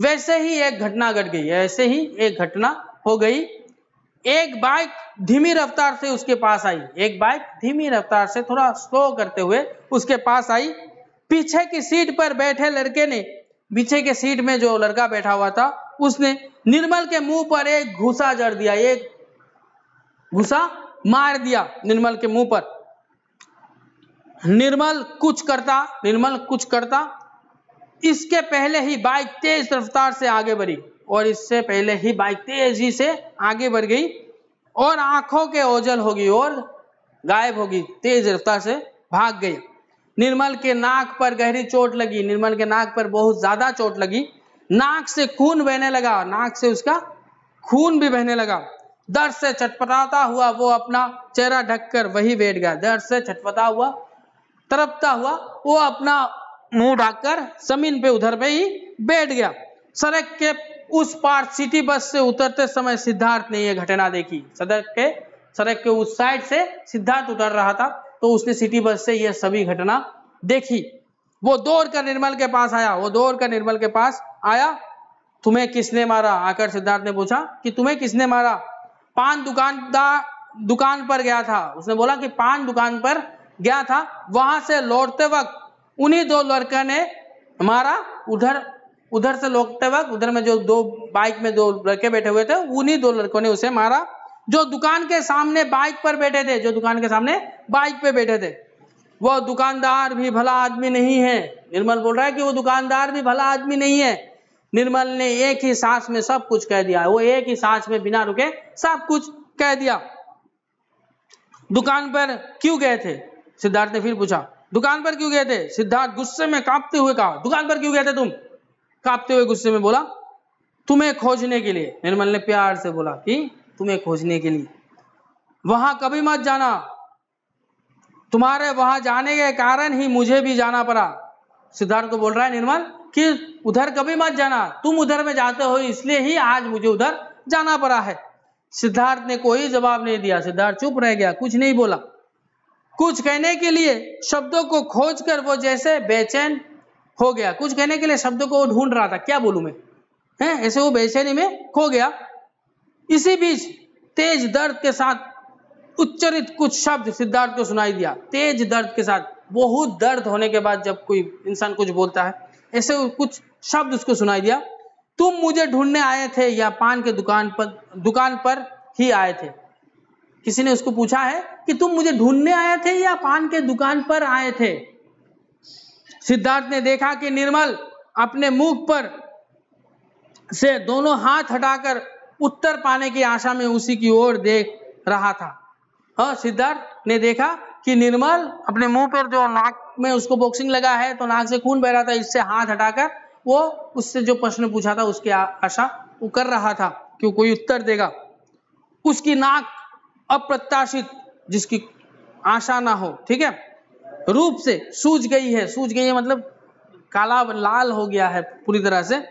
Speaker 1: वैसे ही एक घटना घट गई, ऐसे ही एक घटना हो गई। एक बाइक धीमी रफ्तार से उसके पास आई, एक बाइक धीमी रफ्तार से थोड़ा स्लो करते हुए उसके पास आई। पीछे की सीट पर बैठे लड़के ने, पीछे के सीट में जो लड़का बैठा हुआ था, उसने निर्मल के मुंह पर एक घूसा जड़ दिया, एक घूसा मार दिया निर्मल के मुंह पर। निर्मल कुछ करता इसके पहले ही बाइक तेज रफ्तार से आगे बढ़ी, और इससे पहले ही बाइक तेजी से आगे बढ़ गई और आंखों के ओझल होगी और गायब होगी, तेज रफ्तार से भाग गई। निर्मल के नाक पर गहरी चोट लगी, निर्मल के नाक पर बहुत ज्यादा चोट लगी, नाक से खून बहने लगा, नाक से उसका खून भी बहने लगा। दर्द से छटपटाता हुआ वो अपना चेहरा ढककर वही बैठ गया, दर्द से छटपटा हुआ, तड़पता हुआ वो अपना मुंह ढककर जमीन पे उधर पे ही बैठ गया। सड़क के उस पार सिटी बस से उतरते समय सिद्धार्थ ने यह घटना देखी। सड़क के उस साइड से सिद्धार्थ उतर रहा था, तो उसने सिटी बस से यह सभी घटना देखी। वो दौड़कर निर्मल के पास आया, तुम्हें किसने मारा? आकर सिद्धार्थ ने पूछा कि तुम्हें किसने मारा? पान दुकान पर गया था, उसने बोला कि पान दुकान पर गया था, वहां से लौटते वक्त उन्हीं दो लड़कों ने मारा। उधर से लौटते वक्त उधर में जो दो बाइक में दो लड़के बैठे हुए थे, उन्हीं दो लड़कों ने उसे मारा जो दुकान के सामने बाइक पर बैठे थे, वो दुकानदार भी भला आदमी नहीं है। निर्मल बोल रहा है कि वो दुकानदार भी भला आदमी नहीं है। निर्मल ने एक ही सांस में सब कुछ कह दिया, वो एक ही सांस में बिना रुके सब कुछ कह दिया। दुकान पर क्यों गए थे? सिद्धार्थ ने फिर पूछा, दुकान पर क्यों गए थे? सिद्धार्थ गुस्से में कांपते हुए कहा, दुकान पर क्यों गए थे तुम? कांपते हुए गुस्से में बोला, तुम्हें खोजने के लिए। निर्मल ने प्यार से बोला कि तुम्हें खोजने के लिए। वहां कभी मत जाना, तुम्हारे वहां जाने के कारण ही मुझे भी जाना पड़ा। सिद्धार्थ को बोल रहा है निर्मल कि उधर कभी मत जाना, तुम उधर में जाते हो इसलिए ही आज मुझे उधर जाना पड़ा है। सिद्धार्थ ने कोई जवाब नहीं दिया, सिद्धार्थ चुप रह गया, कुछ नहीं बोला। कुछ कहने के लिए शब्दों को खोजकर वो जैसे बेचैन हो गया, कुछ कहने के लिए शब्दों को वो ढूंढ रहा था, क्या बोलूं मैं, ऐसे वो बेचैनी में खो गया। इसी बीच तेज दर्द के साथ उच्चारित कुछ शब्द सिद्धार्थ को सुनाई दिया। तेज दर्द के साथ, बहुत दर्द होने के बाद जब कोई इंसान कुछ बोलता है, ऐसे कुछ शब्द उसको सुनाई दिया। तुम मुझे ढूंढने आए थे या पान के दुकान पर ही आए थे? किसी ने उसको पूछा है कि तुम मुझे ढूंढने आए थे या पान के दुकान पर आए थे? सिद्धार्थ ने देखा कि निर्मल अपने मुख पर से दोनों हाथ हटाकर उत्तर पाने की आशा में उसी की ओर देख रहा था। सिद्धार्थ ने देखा कि निर्मल अपने मुंह पर जो नाक में उसको बॉक्सिंग लगा है तो नाक से खून बह रहा था, इससे हाथ हटाकर वो उससे जो प्रश्न पूछा था उसकी आशा वो कर रहा था कि कोई उत्तर देगा। उसकी नाक अप्रत्याशित, जिसकी आशा ना हो, ठीक है, रूप से सूज गई है मतलब काला लाल हो गया है पूरी तरह से,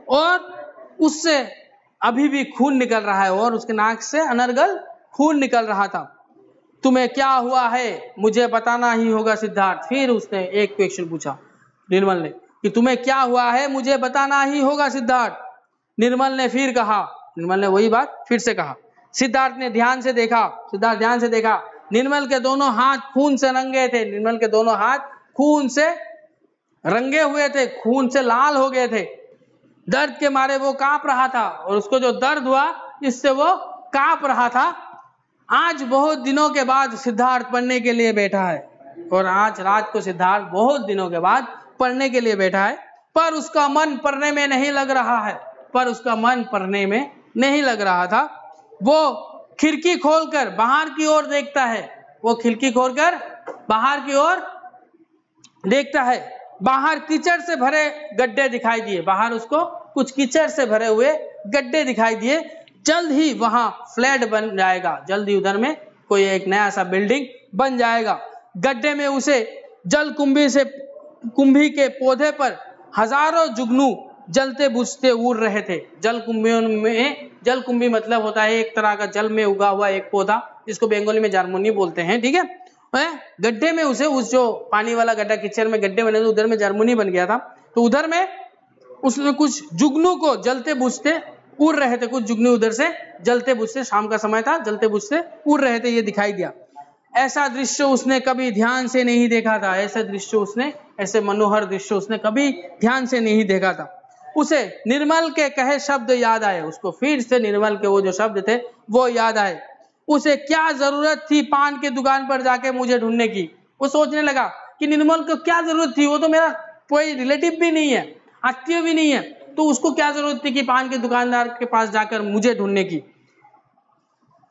Speaker 1: और उससे अभी भी खून निकल रहा है और उसके नाक से अनर्गल खून निकल रहा था। तुम्हें क्या हुआ है मुझे बताना ही होगा सिद्धार्थ। फिर उसने एक क्वेश्चन पूछा निर्मल ने कि तुम्हें क्या हुआ है मुझे बताना ही होगा सिद्धार्थ। निर्मल ने फिर कहा, निर्मल ने वही बात फिर से कहा। सिद्धार्थ ध्यान से देखा, निर्मल के दोनों हाथ खून से रंगे थे, निर्मल के दोनों हाथ खून से रंगे हुए थे, खून से लाल हो गए थे। दर्द के मारे वो कांप रहा था और उसको जो दर्द हुआ इससे वो कांप रहा था। आज बहुत दिनों के बाद सिद्धार्थ पढ़ने के लिए बैठा है, और आज रात को सिद्धार्थ बहुत दिनों के बाद पढ़ने के लिए बैठा है, पर उसका मन पढ़ने में नहीं लग रहा था। वो खिड़की खोलकर बाहर की ओर देखता है, देखता है बाहर कीचड़ से भरे गड्ढे दिखाई दिए, बाहर उसको कुछ कीचड़ से भरे हुए गड्ढे दिखाई दिए। जल्द ही वहां फ्लैट बन जाएगा, जल्द ही उधर में कोई एक नया सा बिल्डिंग बन जाएगा। गड्ढे में उसे जल कुंभी के पौधे पर हजारों जुगनू जलते बुझते उड़ रहे थे। जल कुंभी मतलब होता है एक तरह का जल में उगा हुआ एक पौधा, जिसको बंगाली में जार्मुनी बोलते हैं, ठीक है। गड्ढे में उसे उस जो पानी वाला गड्ढा कीचड़ में गड्ढे बने, उधर में जार्मुनी बन गया था, तो उधर में उसने कुछ जुगनू को जलते बुझते उड़ रहे थे, कुछ जुगनू उधर से जलते बुझते, शाम का समय था, जलते बुझते उड़ रहे थे, ये दिखाई दिया। ऐसा दृश्य उसने कभी ध्यान से नहीं देखा था, ऐसे मनोहर दृश्य उसने कभी ध्यान से नहीं देखा था। उसे निर्मल के कहे शब्द याद आए, उसको फिर से निर्मल के वो जो शब्द थे वो याद आए। उसे क्या जरूरत थी पान की दुकान पर जाके मुझे ढूंढने की। वो सोचने लगा कि निर्मल को क्या जरूरत थी, वो तो मेरा कोई रिलेटिव भी नहीं है, आत्मीय भी नहीं है, तो उसको क्या जरूरत थी कि पान के दुकानदार के पास जाकर मुझे ढूंढने की।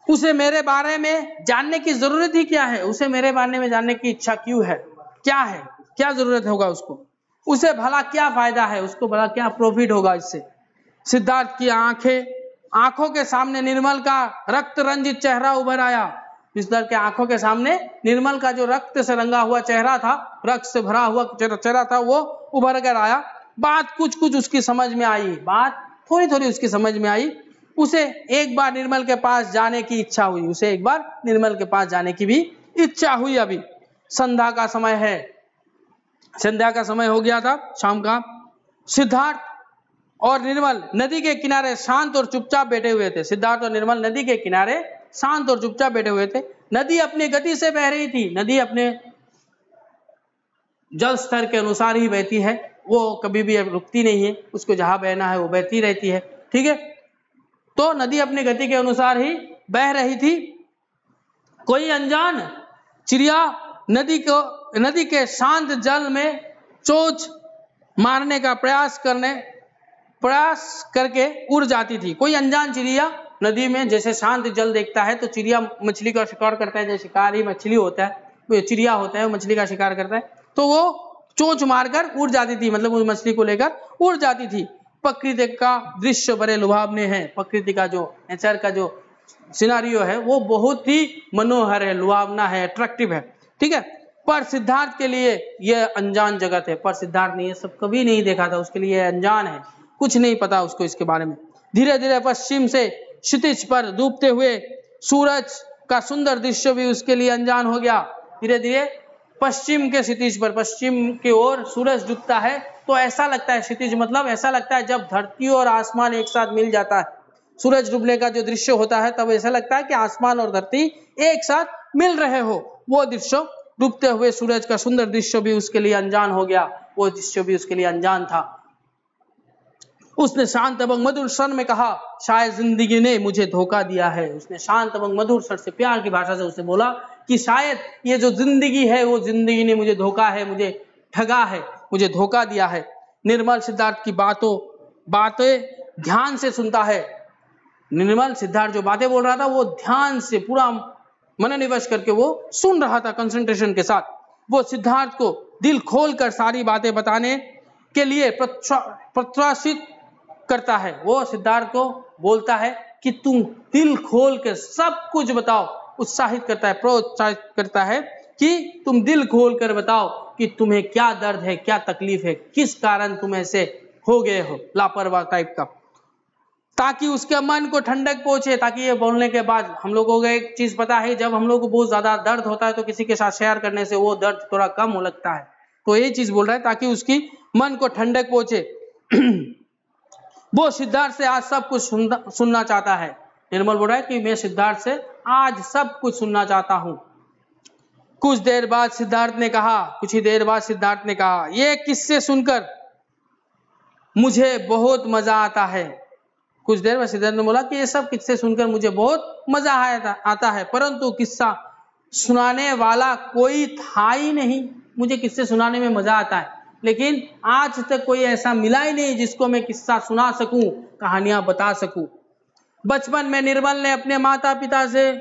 Speaker 1: उसे मेरे बारे में जानने की जरूरत ही क्या है, उसे मेरे बारे में जानने की इच्छा क्यों है, क्या जरूरत होगा उसको, उसे भला क्या फायदा है, उसको भला क्या प्रॉफिट होगा इससे। सिद्धार्थ की आंखों के सामने निर्मल का रक्त रंजित चेहरा उभर आया। सिद्धार्थ के आंखों के सामने निर्मल का जो रक्त से रंगा हुआ चेहरा था, रक्त से भरा हुआ चेहरा था, वो उभर कर आया। बात कुछ उसकी समझ में आई, बात थोड़ी उसकी समझ में आई। उसे एक बार निर्मल के पास जाने की इच्छा हुई, उसे एक बार निर्मल के पास जाने की भी इच्छा हुई। अभी संध्या का समय है, संध्या का समय हो गया था, शाम का। सिद्धार्थ और निर्मल नदी के किनारे शांत और चुपचाप बैठे हुए थे। सिद्धार्थ और निर्मल नदी के किनारे शांत और चुपचाप बैठे हुए थे। नदी अपनी गति से बह रही थी, नदी अपने जल स्तर के अनुसार ही बहती है, वो कभी भी रुकती नहीं है, उसको जहां बहना है वो बहती रहती है, ठीक है। तो नदी अपनी गति के अनुसार ही बह रही थी। कोई अनजान चिड़िया नदी के शांत जल में चोंच मारने का प्रयास करके उड़ जाती थी। कोई अनजान चिड़िया नदी में, जैसे शांत जल देखता है तो चिड़िया मछली का शिकार करता है, जैसे शिकारी मछली होता है, चिड़िया होता है, मछली का शिकार करता है, तो वो चोंच मारकर उड़ जाती थी, मतलब उस मछली को लेकर उड़ जाती थी। प्रकृति का दृश्य बड़े लुभावने हैं, प्रकृति का जो नेचर का जो सिनारियो है वो बहुत ही मनोहर है, लुभावना है, अट्रैक्टिव है, ठीक है। पर सिद्धार्थ के लिए यह अनजान जगत है, पर सिद्धार्थ ने ये सब कभी नहीं देखा था, उसके लिए अनजान है, कुछ नहीं पता उसको इसके बारे में। धीरे धीरे पश्चिम से क्षितिज पर डूबते हुए सूरज का सुंदर दृश्य भी उसके लिए अनजान हो गया। धीरे धीरे पश्चिम के क्षितिज पर, पश्चिम की ओर सूरज डूबता है तो ऐसा लगता है, क्षितिज मतलब ऐसा लगता है जब धरती और आसमान एक साथ मिल जाता है, सूरज डूबने का जो दृश्य होता है तब ऐसा लगता है कि आसमान और धरती एक साथ मिल रहे हो। वो दृश्य, डूबते हुए सूरज का सुंदर दृश्य भी उसके लिए अनजान हो गया, वो दृश्य भी उसके लिए अनजान था। उसने शांत एवं मधुर स्वर में कहा, शायद जिंदगी ने मुझे धोखा दिया है। उसने शांत एवं मधुर स्वर से, प्यार की भाषा से उसने बोला कि शायद ये जो जिंदगी है वो जिंदगी ने मुझे धोखा है, मुझे ठगा है, मुझे धोखा दिया है। निर्मल सिद्धार्थ की बातें ध्यान से सुनता है। निर्मल सिद्धार्थ जो बातें बोल रहा था वो ध्यान से पूरा मनोनिवेश करके वो सुन रहा था, कंसंट्रेशन के साथ। वो सिद्धार्थ को दिल खोलकर सारी बातें बताने के लिए प्रत्याशित करता है। वो सिद्धार्थ को बोलता है कि तुम दिल खोल कर सब कुछ बताओ, उत्साहित करता है, प्रोत्साहित करता है कि तुम दिल खोल कर बताओ कि तुम्हें क्या दर्द है, क्या तकलीफ है, किस कारण तुम ऐसे हो गए हो, लापरवाह टाइप का, ताकि उसके मन को ठंडक पहुंचे। ताकि ये बोलने के बाद हम लोगों को एक चीज पता है, जब हम लोग को बहुत ज्यादा दर्द होता है तो किसी के साथ शेयर करने से वो दर्द थोड़ा कम हो लगता है, तो ये चीज बोल रहा है ताकि उसकी मन को ठंडक पहुंचे। वो सिद्धार्थ से आज सब कुछ सुनना चाहता है। निर्मल बोल रहा है कि मैं सिद्धार्थ से आज सब कुछ सुनना चाहता हूं। कुछ ही देर बाद सिद्धार्थ ने कहा, ये किस्से सुनकर मुझे बहुत मजा आता है। कुछ देर बाद सिद्धार्थ ने बोला कि ये सब किस्से सुनकर मुझे बहुत मजा आता है, परंतु किस्सा सुनाने वाला कोई था ही नहीं। मुझे किस्से सुनाने में मजा आता है, लेकिन आज तक कोई ऐसा मिला ही नहीं जिसको मैं किस्सा सुना सकूं, कहानियां बता सकूं। बचपन में निर्मल ने अपने माता पिता से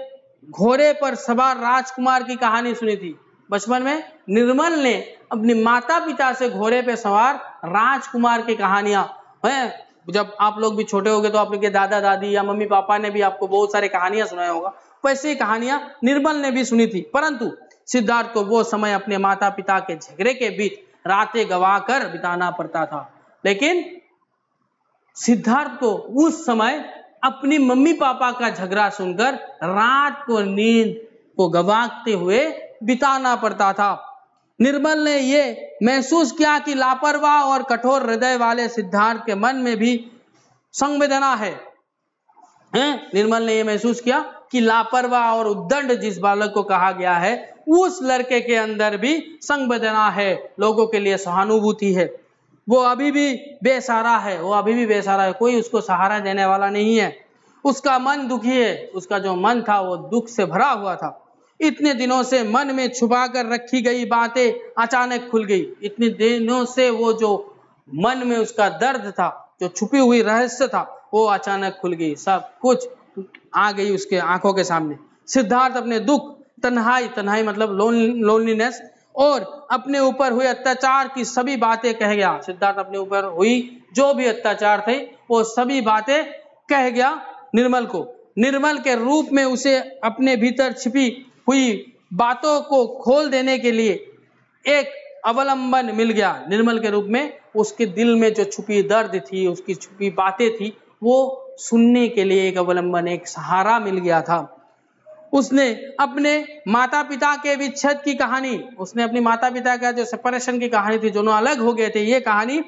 Speaker 1: घोड़े पर सवार राजकुमार की कहानी सुनी थी। बचपन में निर्मल ने अपने माता पिता से घोड़े पे सवार राजकुमार की कहानियां हैं, जब आप लोग भी छोटे होगे तो आपके दादा दादी या मम्मी पापा ने भी आपको बहुत सारे कहानियां सुनाया होगा, वैसे ही कहानियां निर्मल ने भी सुनी थी। परंतु सिद्धार्थ को वो समय अपने माता पिता के झगड़े के बीच रातें गवा कर बिताना पड़ता था। लेकिन सिद्धार्थ को उस समय अपनी मम्मी पापा का झगड़ा सुनकर रात को नींद को गवाते हुए बिताना पड़ता था। निर्मल ने ये महसूस किया कि लापरवाह और कठोर हृदय वाले सिद्धार्थ के मन में भी संवेदना है। निर्मल ने यह महसूस किया कि लापरवाह और उद्दंड जिस बालक को कहा गया है, उस लड़के के अंदर भी संवेदना है, लोगों के लिए सहानुभूति है। वो अभी भी बेसहारा है, कोई उसको सहारा देने वाला नहीं है। उसका मन दुखी है, उसका जो मन था वो दुख से भरा हुआ था। इतने दिनों से मन में छुपा कर रखी गई बातें अचानक खुल गई। इतने दिनों से वो जो मन में उसका दर्द था, जो छुपी हुई रहस्य था, वो अचानक खुल गई, सब कुछ आ गई उसके आंखों के सामने। सिद्धार्थ अपने दुख, तन्हाई मतलब लोनलीनेस और अपने ऊपर हुए अत्याचार की सभी बातें कह गया। सिद्धार्थ अपने ऊपर हुई जो भी अत्याचार थे वो सभी बातें कह गया निर्मल को। निर्मल के रूप में उसे अपने भीतर छिपी हुई बातों को खोल देने के लिए एक अवलंबन मिल गया। निर्मल के रूप में उसके दिल में जो छुपी दर्द थी, उसकी छुपी बातें थी, वो सुनने के लिए एक अवलंबन, एक सहारा मिल गया था। उसने अपने माता पिता के विच्छेद की कहानी, उसने अपनी माता पिता का जो सेपरेशन की कहानी थी, दोनों अलग हो गए थे, ये कहानी,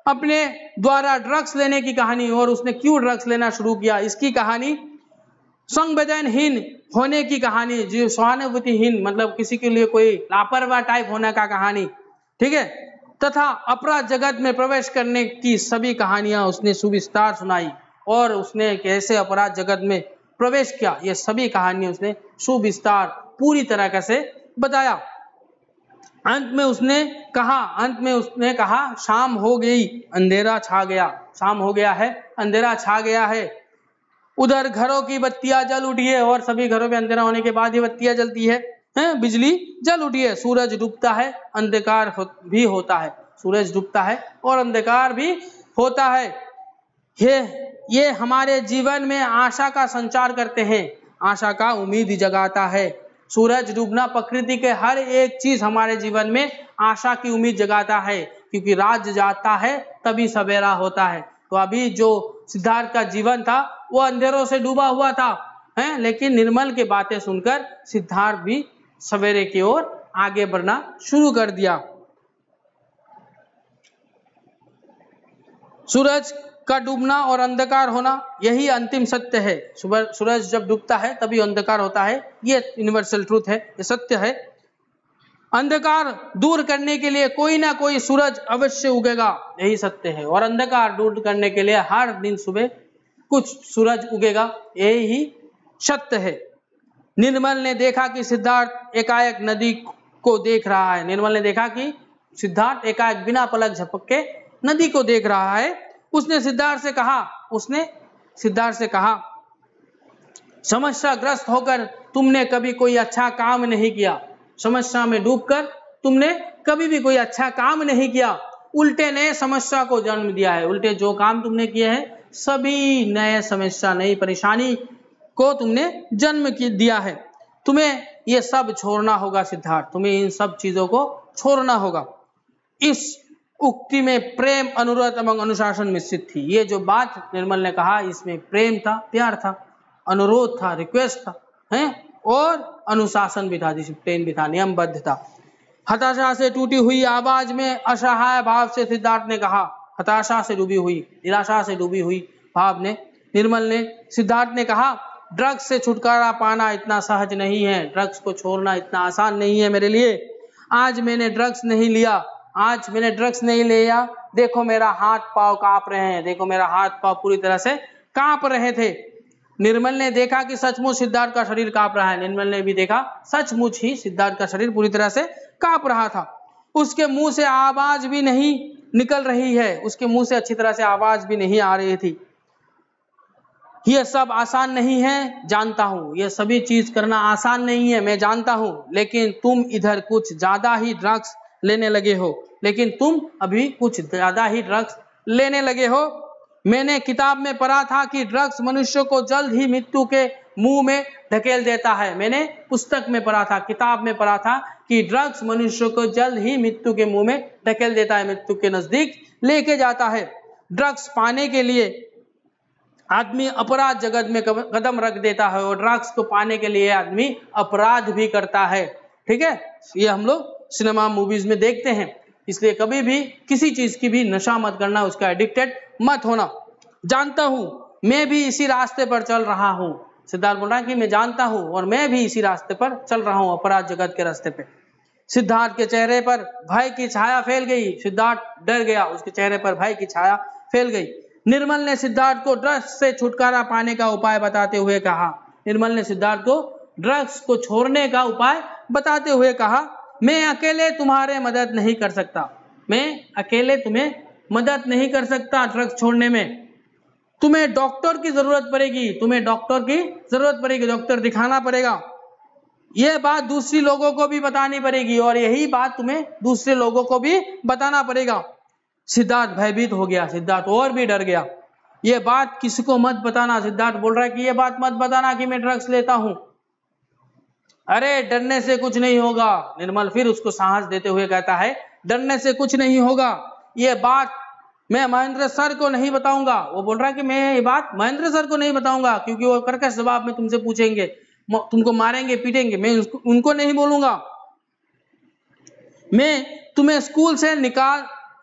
Speaker 1: अपने द्वारा ड्रग्स लेने की कहानी और उसने क्यों ड्रग्स लेना शुरू किया, इसकी कहानी, संवेदनहीन होने की कहानी, जो सहानुभूतिहीन मतलब किसी के लिए कोई लापरवाह टाइप होने का कहानी, ठीक है, तथा अपराध जगत में प्रवेश करने की सभी कहानियां उसने सुविस्तार सुनाई। और उसने कैसे अपराध जगत में प्रवेश किया, ये सभी कहानियां उसने सुविस्तार पूरी तरह से बताया। अंत में उसने कहा शाम हो गई, अंधेरा छा गया, शाम हो गया है, अंधेरा छा गया है। उधर घरों की बत्तियां जल उठी है, और सभी घरों में अंधेरा होने के बाद ये बत्तियां जलती है, बिजली जल उठी है। सूरज डूबता है, अंधकार भी होता है, सूरज डूबता है और अंधकार भी होता है। ये हमारे जीवन में आशा का संचार करते हैं, आशा का उम्मीद जगाता है। सूरज डूबना, प्रकृति के हर एक चीज हमारे जीवन में आशा की उम्मीद जगाता है, क्योंकि रात जाता है तभी सवेरा होता है। तो अभी जो सिद्धार्थ का जीवन था वो अंधेरों से डूबा हुआ था, लेकिन निर्मल की बातें सुनकर सिद्धार्थ भी सवेरे की ओर आगे बढ़ना शुरू कर दिया। सूरज का डूबना और अंधकार होना, यही अंतिम सत्य है। सूरज जब डूबता है तभी अंधकार होता है, ये यूनिवर्सल ट्रूथ है, ये सत्य है। अंधकार दूर करने के लिए कोई ना कोई सूरज अवश्य उगेगा, यही सत्य है। और अंधकार दूर करने के लिए हर दिन सुबह कुछ सूरज उगेगा, यही सत्य है। निर्मल ने देखा कि सिद्धार्थ एकाएक नदी को देख रहा है। निर्मल ने देखा कि सिद्धार्थ एकाएक बिना पलक झपके नदी को देख रहा है। उसने सिद्धार्थ से कहा, समस्याग्रस्त होकर तुमने कभी कोई अच्छा काम नहीं किया। समस्या में डूबकर तुमने कभी भी कोई अच्छा काम नहीं किया, उल्टे नए समस्या को जन्म दिया है। उल्टे जो काम तुमने किए हैं सभी नए समस्या, नई परेशानी को तुमने जन्म दिया है। तुम्हें ये सब छोड़ना होगा सिद्धार्थ, तुम्हें इन सब चीजों को छोड़ना होगा। इस उक्ति में प्रेम, अनुरोध एवं अनुशासन मिश्रित थी। ये जो बात निर्मल ने कहा, इसमें प्रेम था, प्यार था, अनुरोध था, रिक्वेस्ट था, और अनुशासन भी था, डिसिप्लिन भी था, नियमबद्ध था। हताशा से टूटी हुई आवाज में असहाय भाव से सिद्धार्थ ने कहा, हताशा से डूबी हुई, निराशा से डूबी हुई भाव ने सिद्धार्थ ने कहा, ड्रग्स से छुटकारा पाना इतना सहज नहीं है, ड्रग्स को छोड़ना इतना आसान नहीं है मेरे लिए। आज मैंने ड्रग्स नहीं लिया, देखो मेरा हाथ पांव कांप रहे हैं, देखो मेरा हाथ पांव पूरी तरह से कांप रहे थे। निर्मल ने देखा कि सचमुच सिद्धार्थ का शरीर कांप रहा है। निर्मल ने भी देखा सचमुच ही सिद्धार्थ का शरीर पूरी तरह से कांप रहा था। उसके मुंह से आवाज भी नहीं निकल रही है, उसके मुंह से अच्छी तरह से आवाज भी नहीं आ रही थी। यह सब आसान नहीं है, जानता हूं, यह सभी चीज करना आसान नहीं है, मैं जानता हूं, लेकिन तुम इधर कुछ ज्यादा ही ड्रग्स लेने लगे हो, लेकिन तुम अभी कुछ ज्यादा ही ड्रग्स लेने लगे हो। मैंने किताब में पढ़ा था कि ड्रग्स मनुष्य को जल्द ही मृत्यु के मुंह में ढकेल देता है। मैंने पुस्तक में पढ़ा था, किताब में पढ़ा था कि ड्रग्स मनुष्य को जल्द ही मृत्यु के मुंह में ढकेल देता है, मृत्यु के नजदीक लेके जाता है। ड्रग्स पाने के लिए आदमी अपराध जगत में कदम रख देता है और ड्रग्स को पाने के लिए आदमी अपराध भी करता है। ठीक है, ये हम लोग सिनेमा मूवीज में देखते हैं। इसलिए कभी भी किसी चीज की भी नशा मत करना, उसका एडिक्टेड मत होना। जानता हूं, मैं भी इसी रास्ते पर चल रहा हूं। सिद्धार्थ बोल रहा है कि मैं जानता हूं और मैं भी इसी रास्ते पर चल रहा हूं, अपराध जगत के रास्ते पे। सिद्धार्थ के चेहरे पर भय की छाया फैल गई। सिद्धार्थ डर गया, उसके चेहरे पर भय की छाया फैल गई। निर्मल ने सिद्धार्थ को ड्रग्स से छुटकारा पाने का उपाय बताते हुए कहा। निर्मल ने सिद्धार्थ को ड्रग्स को छोड़ने का उपाय बताते हुए कहा, मैं अकेले तुम्हारे मदद नहीं कर सकता, मैं अकेले तुम्हें मदद नहीं कर सकता ड्रग्स छोड़ने में। तुम्हें डॉक्टर की जरूरत पड़ेगी, तुम्हें डॉक्टर की जरूरत पड़ेगी, डॉक्टर दिखाना पड़ेगा। यह बात दूसरी लोगों को भी बतानी पड़ेगी और यही बात तुम्हें दूसरे लोगों को भी बताना पड़ेगा। सिद्धार्थ भयभीत हो गया, सिद्धार्थ और भी डर गया। यह बात किसी को मत बताना। सिद्धार्थ बोल रहा है कि यह बात मत बताना कि मैं ड्रग्स लेता हूं। अरे डरने से कुछ नहीं होगा। निर्मल फिर उसको साहस देते हुए कहता है, डरने से कुछ नहीं होगा, यह बात मैं महेंद्र सर को नहीं बताऊंगा। वो बोल रहा है कि मैं ये बात महेंद्र सर को नहीं बताऊंगा क्योंकि वो कर्कश जवाब में तुमसे पूछेंगे, तुमको मारेंगे पीटेंगे, मैं उनको नहीं बोलूंगा। मैं तुम्हें स्कूल से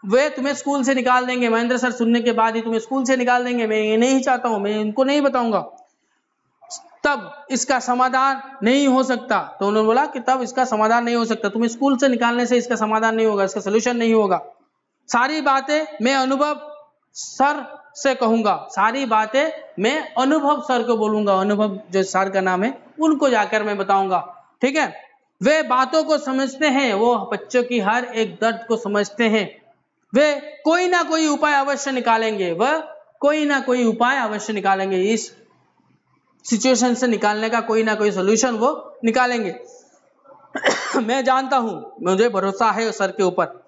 Speaker 1: वे तुम्हें स्कूल से निकाल देंगे। महेंद्र सर सुनने के बाद ही तुम्हें स्कूल से निकाल देंगे। मैं ये नहीं चाहता हूं, मैं इनको नहीं बताऊंगा। तब इसका समाधान नहीं हो सकता। तो उन्होंने बोला कि तब इसका समाधान नहीं हो सकता, तुम्हें स्कूल से निकालने से इसका समाधान नहीं होगा, इसका सोल्यूशन नहीं होगा। सारी बातें मैं अनुभव सर से कहूंगा, सारी बातें मैं अनुभव सर को बोलूंगा। अनुभव जो सर का नाम है, उनको जाकर मैं बताऊंगा। ठीक है, वे बातों को समझते हैं, वो बच्चों की हर एक दर्द को समझते हैं। वे कोई ना कोई उपाय अवश्य निकालेंगे, वह कोई ना कोई उपाय अवश्य निकालेंगे। इस सिचुएशन से निकालने का कोई ना कोई सोल्यूशन वो निकालेंगे। मैं जानता हूं, मुझे भरोसा है सर के ऊपर।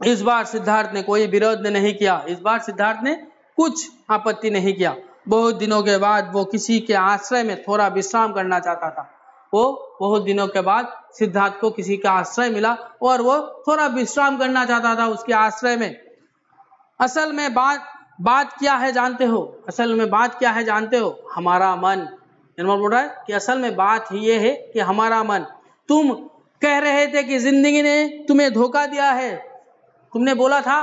Speaker 1: इस बार सिद्धार्थ ने कोई विरोध नहीं किया। इस बार सिद्धार्थ ने कुछ आपत्ति नहीं किया। बहुत दिनों के बाद वो किसी के आश्रय में थोड़ा विश्राम करना चाहता था। वो बहुत दिनों के बाद सिद्धार्थ को किसी का आश्रय मिला और वो थोड़ा विश्राम करना चाहता था उसके आश्रय में। असल में बात क्या है जानते हो? असल में बात क्या है जानते हो? हमारा मन। निर्मल बोल रहा है कि असल में बात ये है कि हमारा मन। तुम कह रहे थे कि जिंदगी ने तुम्हें धोखा दिया है। तुमने बोला था,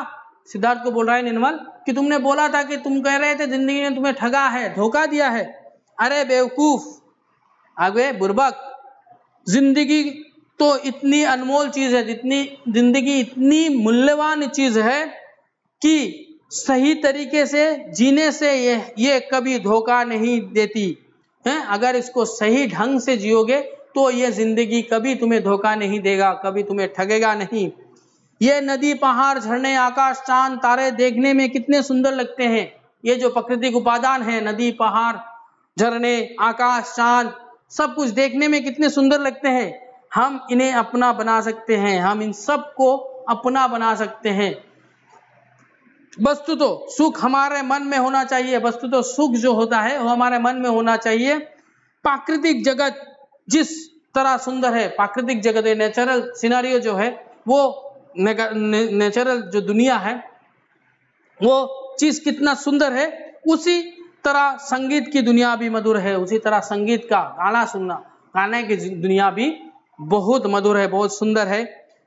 Speaker 1: सिद्धार्थ को बोल रहा है निर्मल, कि तुमने बोला था कि तुम कह रहे थे जिंदगी ने तुम्हें ठगा है, धोखा दिया है। अरे बेवकूफ, आगे बुर्बक, जिंदगी तो इतनी अनमोल चीज है, जिंदगी इतनी मूल्यवान चीज है कि सही तरीके से जीने से ये कभी धोखा नहीं देती है। अगर इसको सही ढंग से जियोगे तो ये जिंदगी कभी तुम्हें धोखा नहीं देगा, कभी तुम्हें ठगेगा नहीं। ये नदी, पहाड़, झरने, आकाश, चांद, तारे देखने में कितने सुंदर लगते हैं। ये जो प्राकृतिक उपादान है, नदी, पहाड़, झरने, आकाश, चांद, सब कुछ देखने में कितने सुंदर लगते हैं। हम इन्हें अपना बना सकते हैं, हम इन सब को अपना बना सकते हैं। वस्तु तो सुख हमारे मन में होना चाहिए। वस्तु तो सुख जो होता है वो हमारे मन में होना चाहिए। प्राकृतिक जगत जिस तरह सुंदर है, प्राकृतिक जगत नेचुरल सिनेरियो जो है, वो नेचुरल जो दुनिया है वो चीज कितना सुंदर है, उसी तरह संगीत की दुनिया भी मधुर है। उसी तरह संगीत का गाना सुनना, गाने की दुनिया भी बहुत मधुर है, बहुत सुंदर है।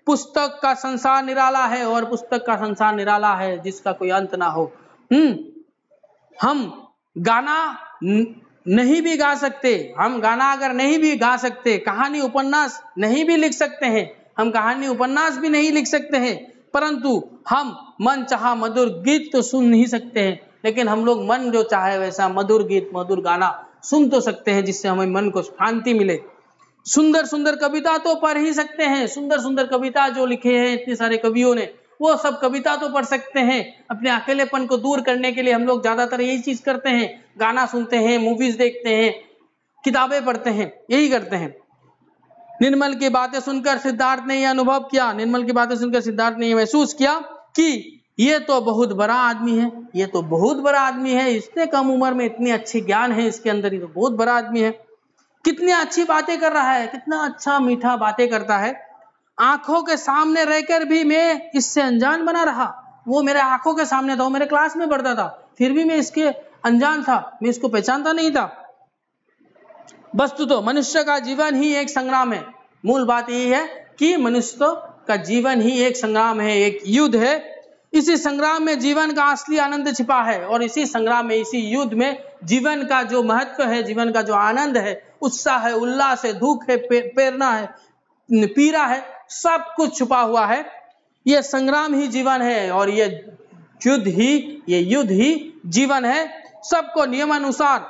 Speaker 1: पुस्तक का संसार निराला है और पुस्तक का संसार निराला है जिसका कोई अंत ना हो। हम गाना नहीं भी गा सकते, हम गाना अगर नहीं भी गा सकते, कहानी उपन्यास नहीं भी लिख सकते हैं, हम कहानी उपन्यास भी नहीं लिख सकते हैं, परंतु हम मन चाहा मधुर गीत तो सुन नहीं सकते हैं। लेकिन हम लोग मन जो चाहे वैसा मधुर गीत, मधुर गाना सुन तो सकते हैं जिससे हमें मन को शांति मिले। सुंदर सुंदर कविता तो पढ़ ही सकते हैं। सुंदर सुंदर कविता जो लिखे हैं इतने सारे कवियों ने, वो सब कविता तो पढ़ सकते हैं। अपने अकेलेपन को दूर करने के लिए हम लोग ज्यादातर यही चीज करते हैं, गाना सुनते हैं, मूवीज देखते हैं, किताबें पढ़ते हैं, यही करते हैं। निर्मल की बातें सुनकर सिद्धार्थ ने यह अनुभव किया, निर्मल की बातें सुनकर सिद्धार्थ ने यह महसूस किया कि ये तो बहुत बड़ा आदमी है, ये तो बहुत बड़ा आदमी है, इतने कम उम्र में इतनी अच्छी ज्ञान है इसके अंदर, ये तो बहुत बड़ा आदमी है। कितनी अच्छी बातें कर रहा है, कितना अच्छा मीठा बातें करता है। आंखों के सामने रहकर भी मैं इससे अनजान बना रहा। वो मेरे आंखों के सामने था, वो मेरे क्लास में पढ़ता था, फिर भी मैं इसके अनजान था, मैं इसको पहचानता नहीं था। वस्तु तो मनुष्य का जीवन ही एक संग्राम है। मूल बात यही है कि मनुष्य का जीवन ही एक संग्राम है, एक युद्ध है। इसी संग्राम में जीवन का असली आनंद छिपा है, और इसी संग्राम में, इसी युद्ध में जीवन का जो महत्व है, जीवन का जो आनंद है, उत्साह है, उल्लास है, दुख है, प्रेरणा है, पीड़ा है, सब कुछ छुपा हुआ है। ये संग्राम ही जीवन है, और ये युद्ध ही जीवन है। सबको नियमानुसार,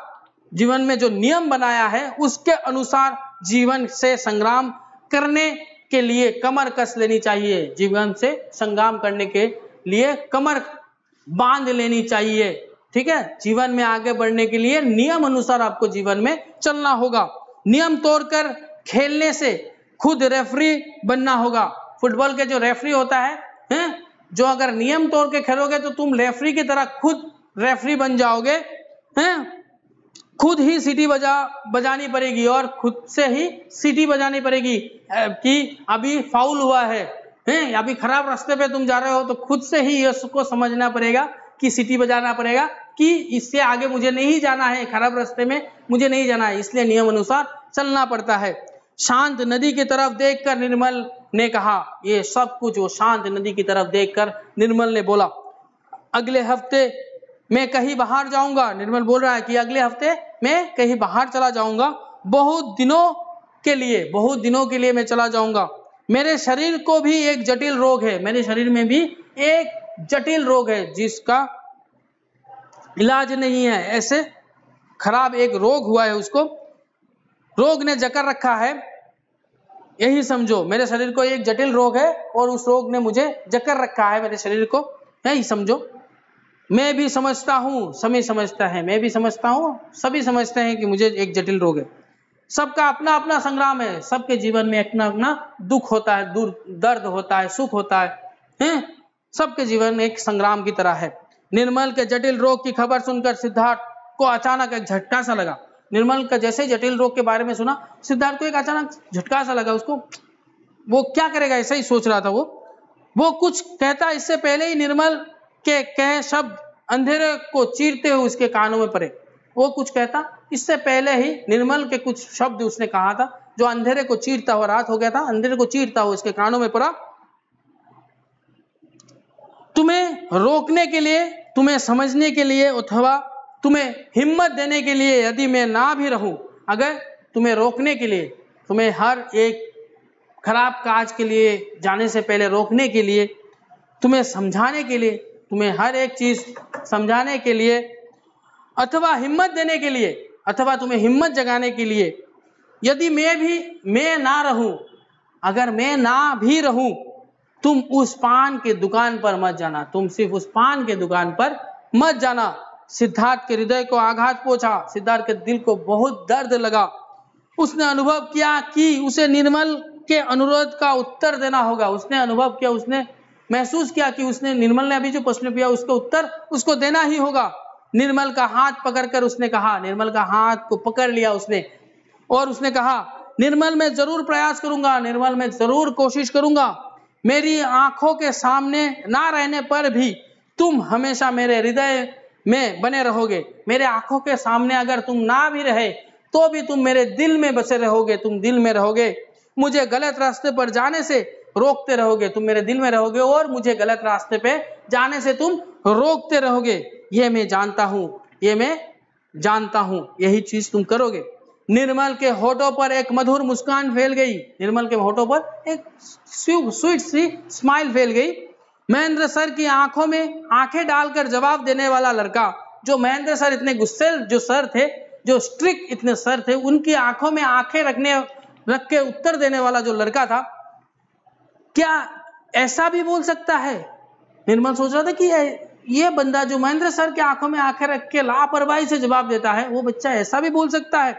Speaker 1: जीवन में जो नियम बनाया है उसके अनुसार जीवन से संग्राम करने के लिए कमर कस लेनी चाहिए। जीवन से संग्राम करने के लिए कमर बांध लेनी चाहिए। ठीक है, जीवन में आगे बढ़ने के लिए नियम अनुसार आपको जीवन में चलना होगा। नियम तोड़कर खेलने से खुद रेफरी बनना होगा। फुटबॉल के जो रेफरी होता है, जो अगर नियम तोड़ के खेलोगे तो तुम रेफरी की तरह खुद रेफरी बन जाओगे, हैं? खुद ही सीटी बजानी पड़ेगी, और खुद से ही सीटी बजानी पड़ेगी कि अभी फाउल हुआ है, अभी खराब रास्ते पे तुम जा रहे हो, तो खुद से ही इसको समझना पड़ेगा कि सीटी बजाना पड़ेगा कि इससे आगे मुझे नहीं जाना है, खराब रास्ते में मुझे नहीं जाना है, इसलिए नियम अनुसार चलना पड़ता है। शांत नदी की तरफ देखकर निर्मल ने कहा, ये सब कुछ वो शांत नदी की तरफ देखकर निर्मल ने बोला। अगले हफ्ते मैं कहीं बाहर जाऊंगा। निर्मल बोल रहा है कि अगले हफ्ते मैं कहीं बाहर चला जाऊंगा, बहुत दिनों के लिए मैं चला जाऊंगा। मेरे शरीर को भी एक जटिल रोग है, मेरे शरीर में भी एक जटिल रोग है जिसका इलाज नहीं है। ऐसे खराब एक रोग हुआ है उसको, रोग ने जकड़ रखा है, यही समझो। मेरे शरीर को एक जटिल रोग है और उस रोग ने मुझे जकड़ रखा है, मेरे शरीर को, यही समझो। मैं भी समझता हूँ, सभी समझता है, मैं भी समझता हूँ, सभी समझते हैं कि मुझे एक जटिल रोग है। सबका अपना अपना संग्राम है, सबके जीवन में अपना अपना दुख होता है, दर्द होता है, सुख होता है, सबके जीवन में एक संग्राम की तरह है। निर्मल के जटिल रोग की खबर सुनकर सिद्धार्थ को अचानक एक झटका सा लगा। निर्मल का जैसे जटिल रोग के बारे में सुना, सिद्धार्थ को एक अचानक झटका सा लगा। उसको, वो क्या करेगा ऐसा ही सोच रहा था। वो कुछ कहता इससे पहले ही निर्मल के कहे शब्द अंधेरे को चीरते हुए उसके कानों में पड़े। वो कुछ कहता इससे पहले ही निर्मल के कुछ शब्द उसने कहा था जो अंधेरे को चीरता हुआ, रात हो गया था, अंधेरे को चीरता हुआ उसके कानों में पड़ा। तुम्हें रोकने के लिए, तुम्हें समझने के लिए, अथवा तुम्हें हिम्मत देने के लिए यदि मैं ना भी रहूं, अगर तुम्हें रोकने के लिए, तुम्हें हर एक खराब काज के लिए जाने से पहले रोकने के लिए, तुम्हें समझाने के लिए, तुम्हें हर एक चीज समझाने के लिए, अथवा हिम्मत देने के लिए, अथवा तुम्हें हिम्मत जगाने के लिए, यदि मैं ना रहूं, अगर मैं ना भी रहूं, तुम उस पान के दुकान पर मत जाना, तुम सिर्फ उस पान के दुकान पर मत जाना। सिद्धार्थ के हृदय को आघात पहुंचा, सिद्धार्थ के दिल को बहुत दर्द लगा। उसने अनुभव किया कि उसे निर्मल के अनुरोध का उत्तर देना होगा। उसने अनुभव किया, उसने महसूस किया कि उसने, निर्मल ने अभी जो प्रश्न किया उसका उत्तर उसको देना ही होगा। निर्मल का हाथ पकड़कर उसने कहा, निर्मल का हाथ को पकड़ लिया उसने, और उसने कहा, निर्मल मैं जरूर प्रयास करूंगा, निर्मल मैं जरूर कोशिश करूंगा। मेरी आंखों के सामने ना रहने पर भी तुम हमेशा मेरे हृदय में बने रहोगे। मेरे आंखों के सामने अगर तुम ना भी रहे तो भी तुम मेरे दिल में बसे रहोगे, तुम दिल में रहोगे। मुझे गलत रास्ते पर जाने से रोकते रहोगे, तुम मेरे दिल में रहोगे, और मुझे गलत रास्ते पे जाने से तुम रोकते रहोगे। ये मैं जानता हूं, ये मैं जानता हूं, यही चीज तुम करोगे। निर्मल के होठों पर एक मधुर मुस्कान फैल गई, निर्मल के होठों पर एक स्वीट सी स्माइल फैल गई। महेंद्र सर की आंखों में आंखें डालकर जवाब देने वाला लड़का, जो महेंद्र सर इतने गुस्से जो सर थे, जो स्ट्रिक्ट इतने सर थे, उनकी आंखों में आंखें रख के उत्तर देने वाला जो लड़का था, क्या ऐसा भी बोल सकता है? निर्मल सोच रहा था कि ये बंदा जो महेंद्र सर के आंखों में आंखें रख के लापरवाही से जवाब देता है, वो बच्चा ऐसा भी बोल सकता है।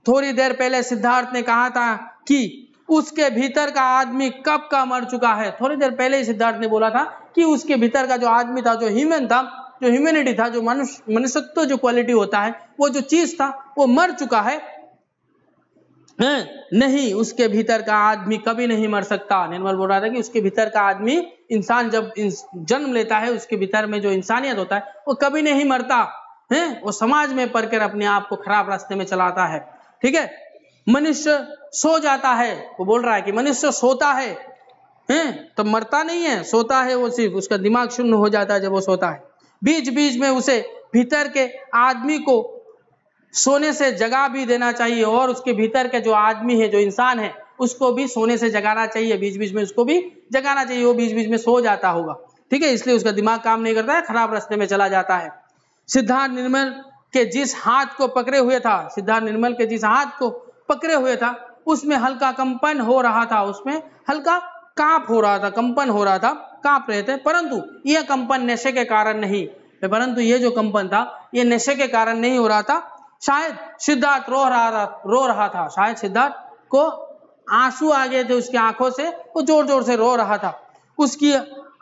Speaker 1: थोड़ी देर पहले सिद्धार्थ ने कहा था कि उसके भीतर का आदमी कब का मर चुका है। थोड़ी देर पहले ही सिद्धार्थ ने बोला था कि उसके भीतर का जो आदमी था, जो ह्यूमन था, जो ह्यूमैनिटी था, जो मनुष्यत्व जो क्वालिटी होता है, वो जो चीज था वो मर चुका है। नहीं, उसके भीतर का आदमी कभी नहीं मर सकता। निर्मल बोल रहा था कि उसके भीतर का आदमी, इंसान जब जन्म लेता है, उसके भीतर में जो इंसानियत होता है वो कभी नहीं मरता है। वो समाज में पढ़कर अपने आप को खराब रास्ते में चलाता है। ठीक है, मनुष्य सो जाता है, वो बोल रहा है कि मनुष्य सोता है तो मरता नहीं है, सोता है वो, सिर्फ उसका दिमाग शून्य हो जाता है जब वो सोता है। बीच बीच में उसे भीतर के आदमी को सोने से जगा भी देना चाहिए, और उसके भीतर के जो आदमी है, जो इंसान है, उसको भी सोने से जगाना चाहिए। बीच बीच में उसको भी जगाना चाहिए, वो बीच बीच में सो जाता होगा। ठीक है, इसलिए उसका दिमाग काम नहीं करता है, खराब रास्ते में चला जाता है। सिद्धार्थ निर्मल के जिस हाथ को पकड़े हुए था, सिद्धार्थ निर्मल के जिस हाथ को पकड़े हुए था, उसमें हल्का कंपन हो रहा था, उसमें हल्का कांप हो रहा था, कंपन हो रहा था, कांप रहे थे। परंतु यह कंपन नशे के कारण नहीं, परंतु ये जो कंपन था ये नशे के कारण नहीं हो रहा था। शायद सिद्धार्थ रो रहा था, शायद सिद्धार्थ को आंसू आ गए थे उसकी आंखों से, वो जोर जोर से रो रहा था। उसकी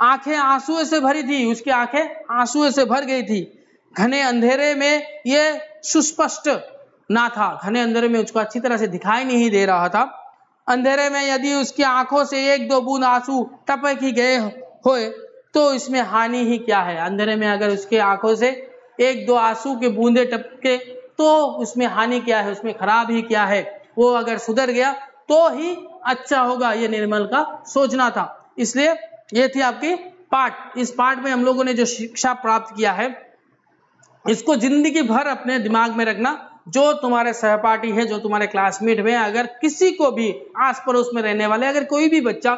Speaker 1: आंखें आंसुओं से भरी थी, उसकी आंखें आंसुओं से भर गई थी। घने अंधेरे में ये सुस्पष्ट ना था, घने अंधेरे में उसको अच्छी तरह से दिखाई नहीं दे रहा था। अंधेरे में यदि उसकी आंखों से एक दो बूंद आंसू टपक ही गए होए तो इसमें हानि ही क्या है। अंधेरे में अगर उसके आंखों से एक दो आंसू के बूंदे टपके तो उसमें हानि क्या है, उसमें खराब ही क्या है। वो अगर सुधर गया तो ही अच्छा होगा, ये निर्मल का सोचना था। इसलिए ये थी आपकी पाठ। इस पाठ में हम लोगों ने जो शिक्षा प्राप्त किया है, इसको जिंदगी भर अपने दिमाग में रखना। जो तुम्हारे सहपाठी है, जो तुम्हारे क्लासमेट में, अगर किसी को भी आस पड़ोस में रहने वाले, अगर कोई भी बच्चा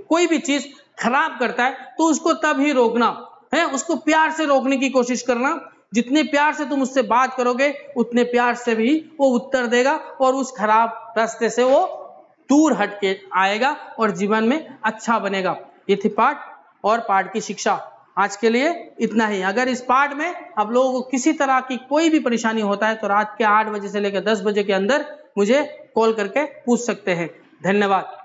Speaker 1: कोई भी चीज खराब करता है तो उसको तब ही रोकना है, उसको प्यार से रोकने की कोशिश करना। जितने प्यार से तुम उससे बात करोगे उतने प्यार से भी वो उत्तर देगा और उस खराब रास्ते से वो दूर हट के आएगा और जीवन में अच्छा बनेगा। ये थी पाठ और पाठ की शिक्षा। आज के लिए इतना ही। अगर इस पाठ में आप लोगों को किसी तरह की कोई भी परेशानी होता है तो रात के 8 बजे से लेकर 10 बजे के अंदर मुझे कॉल करके पूछ सकते हैं। धन्यवाद।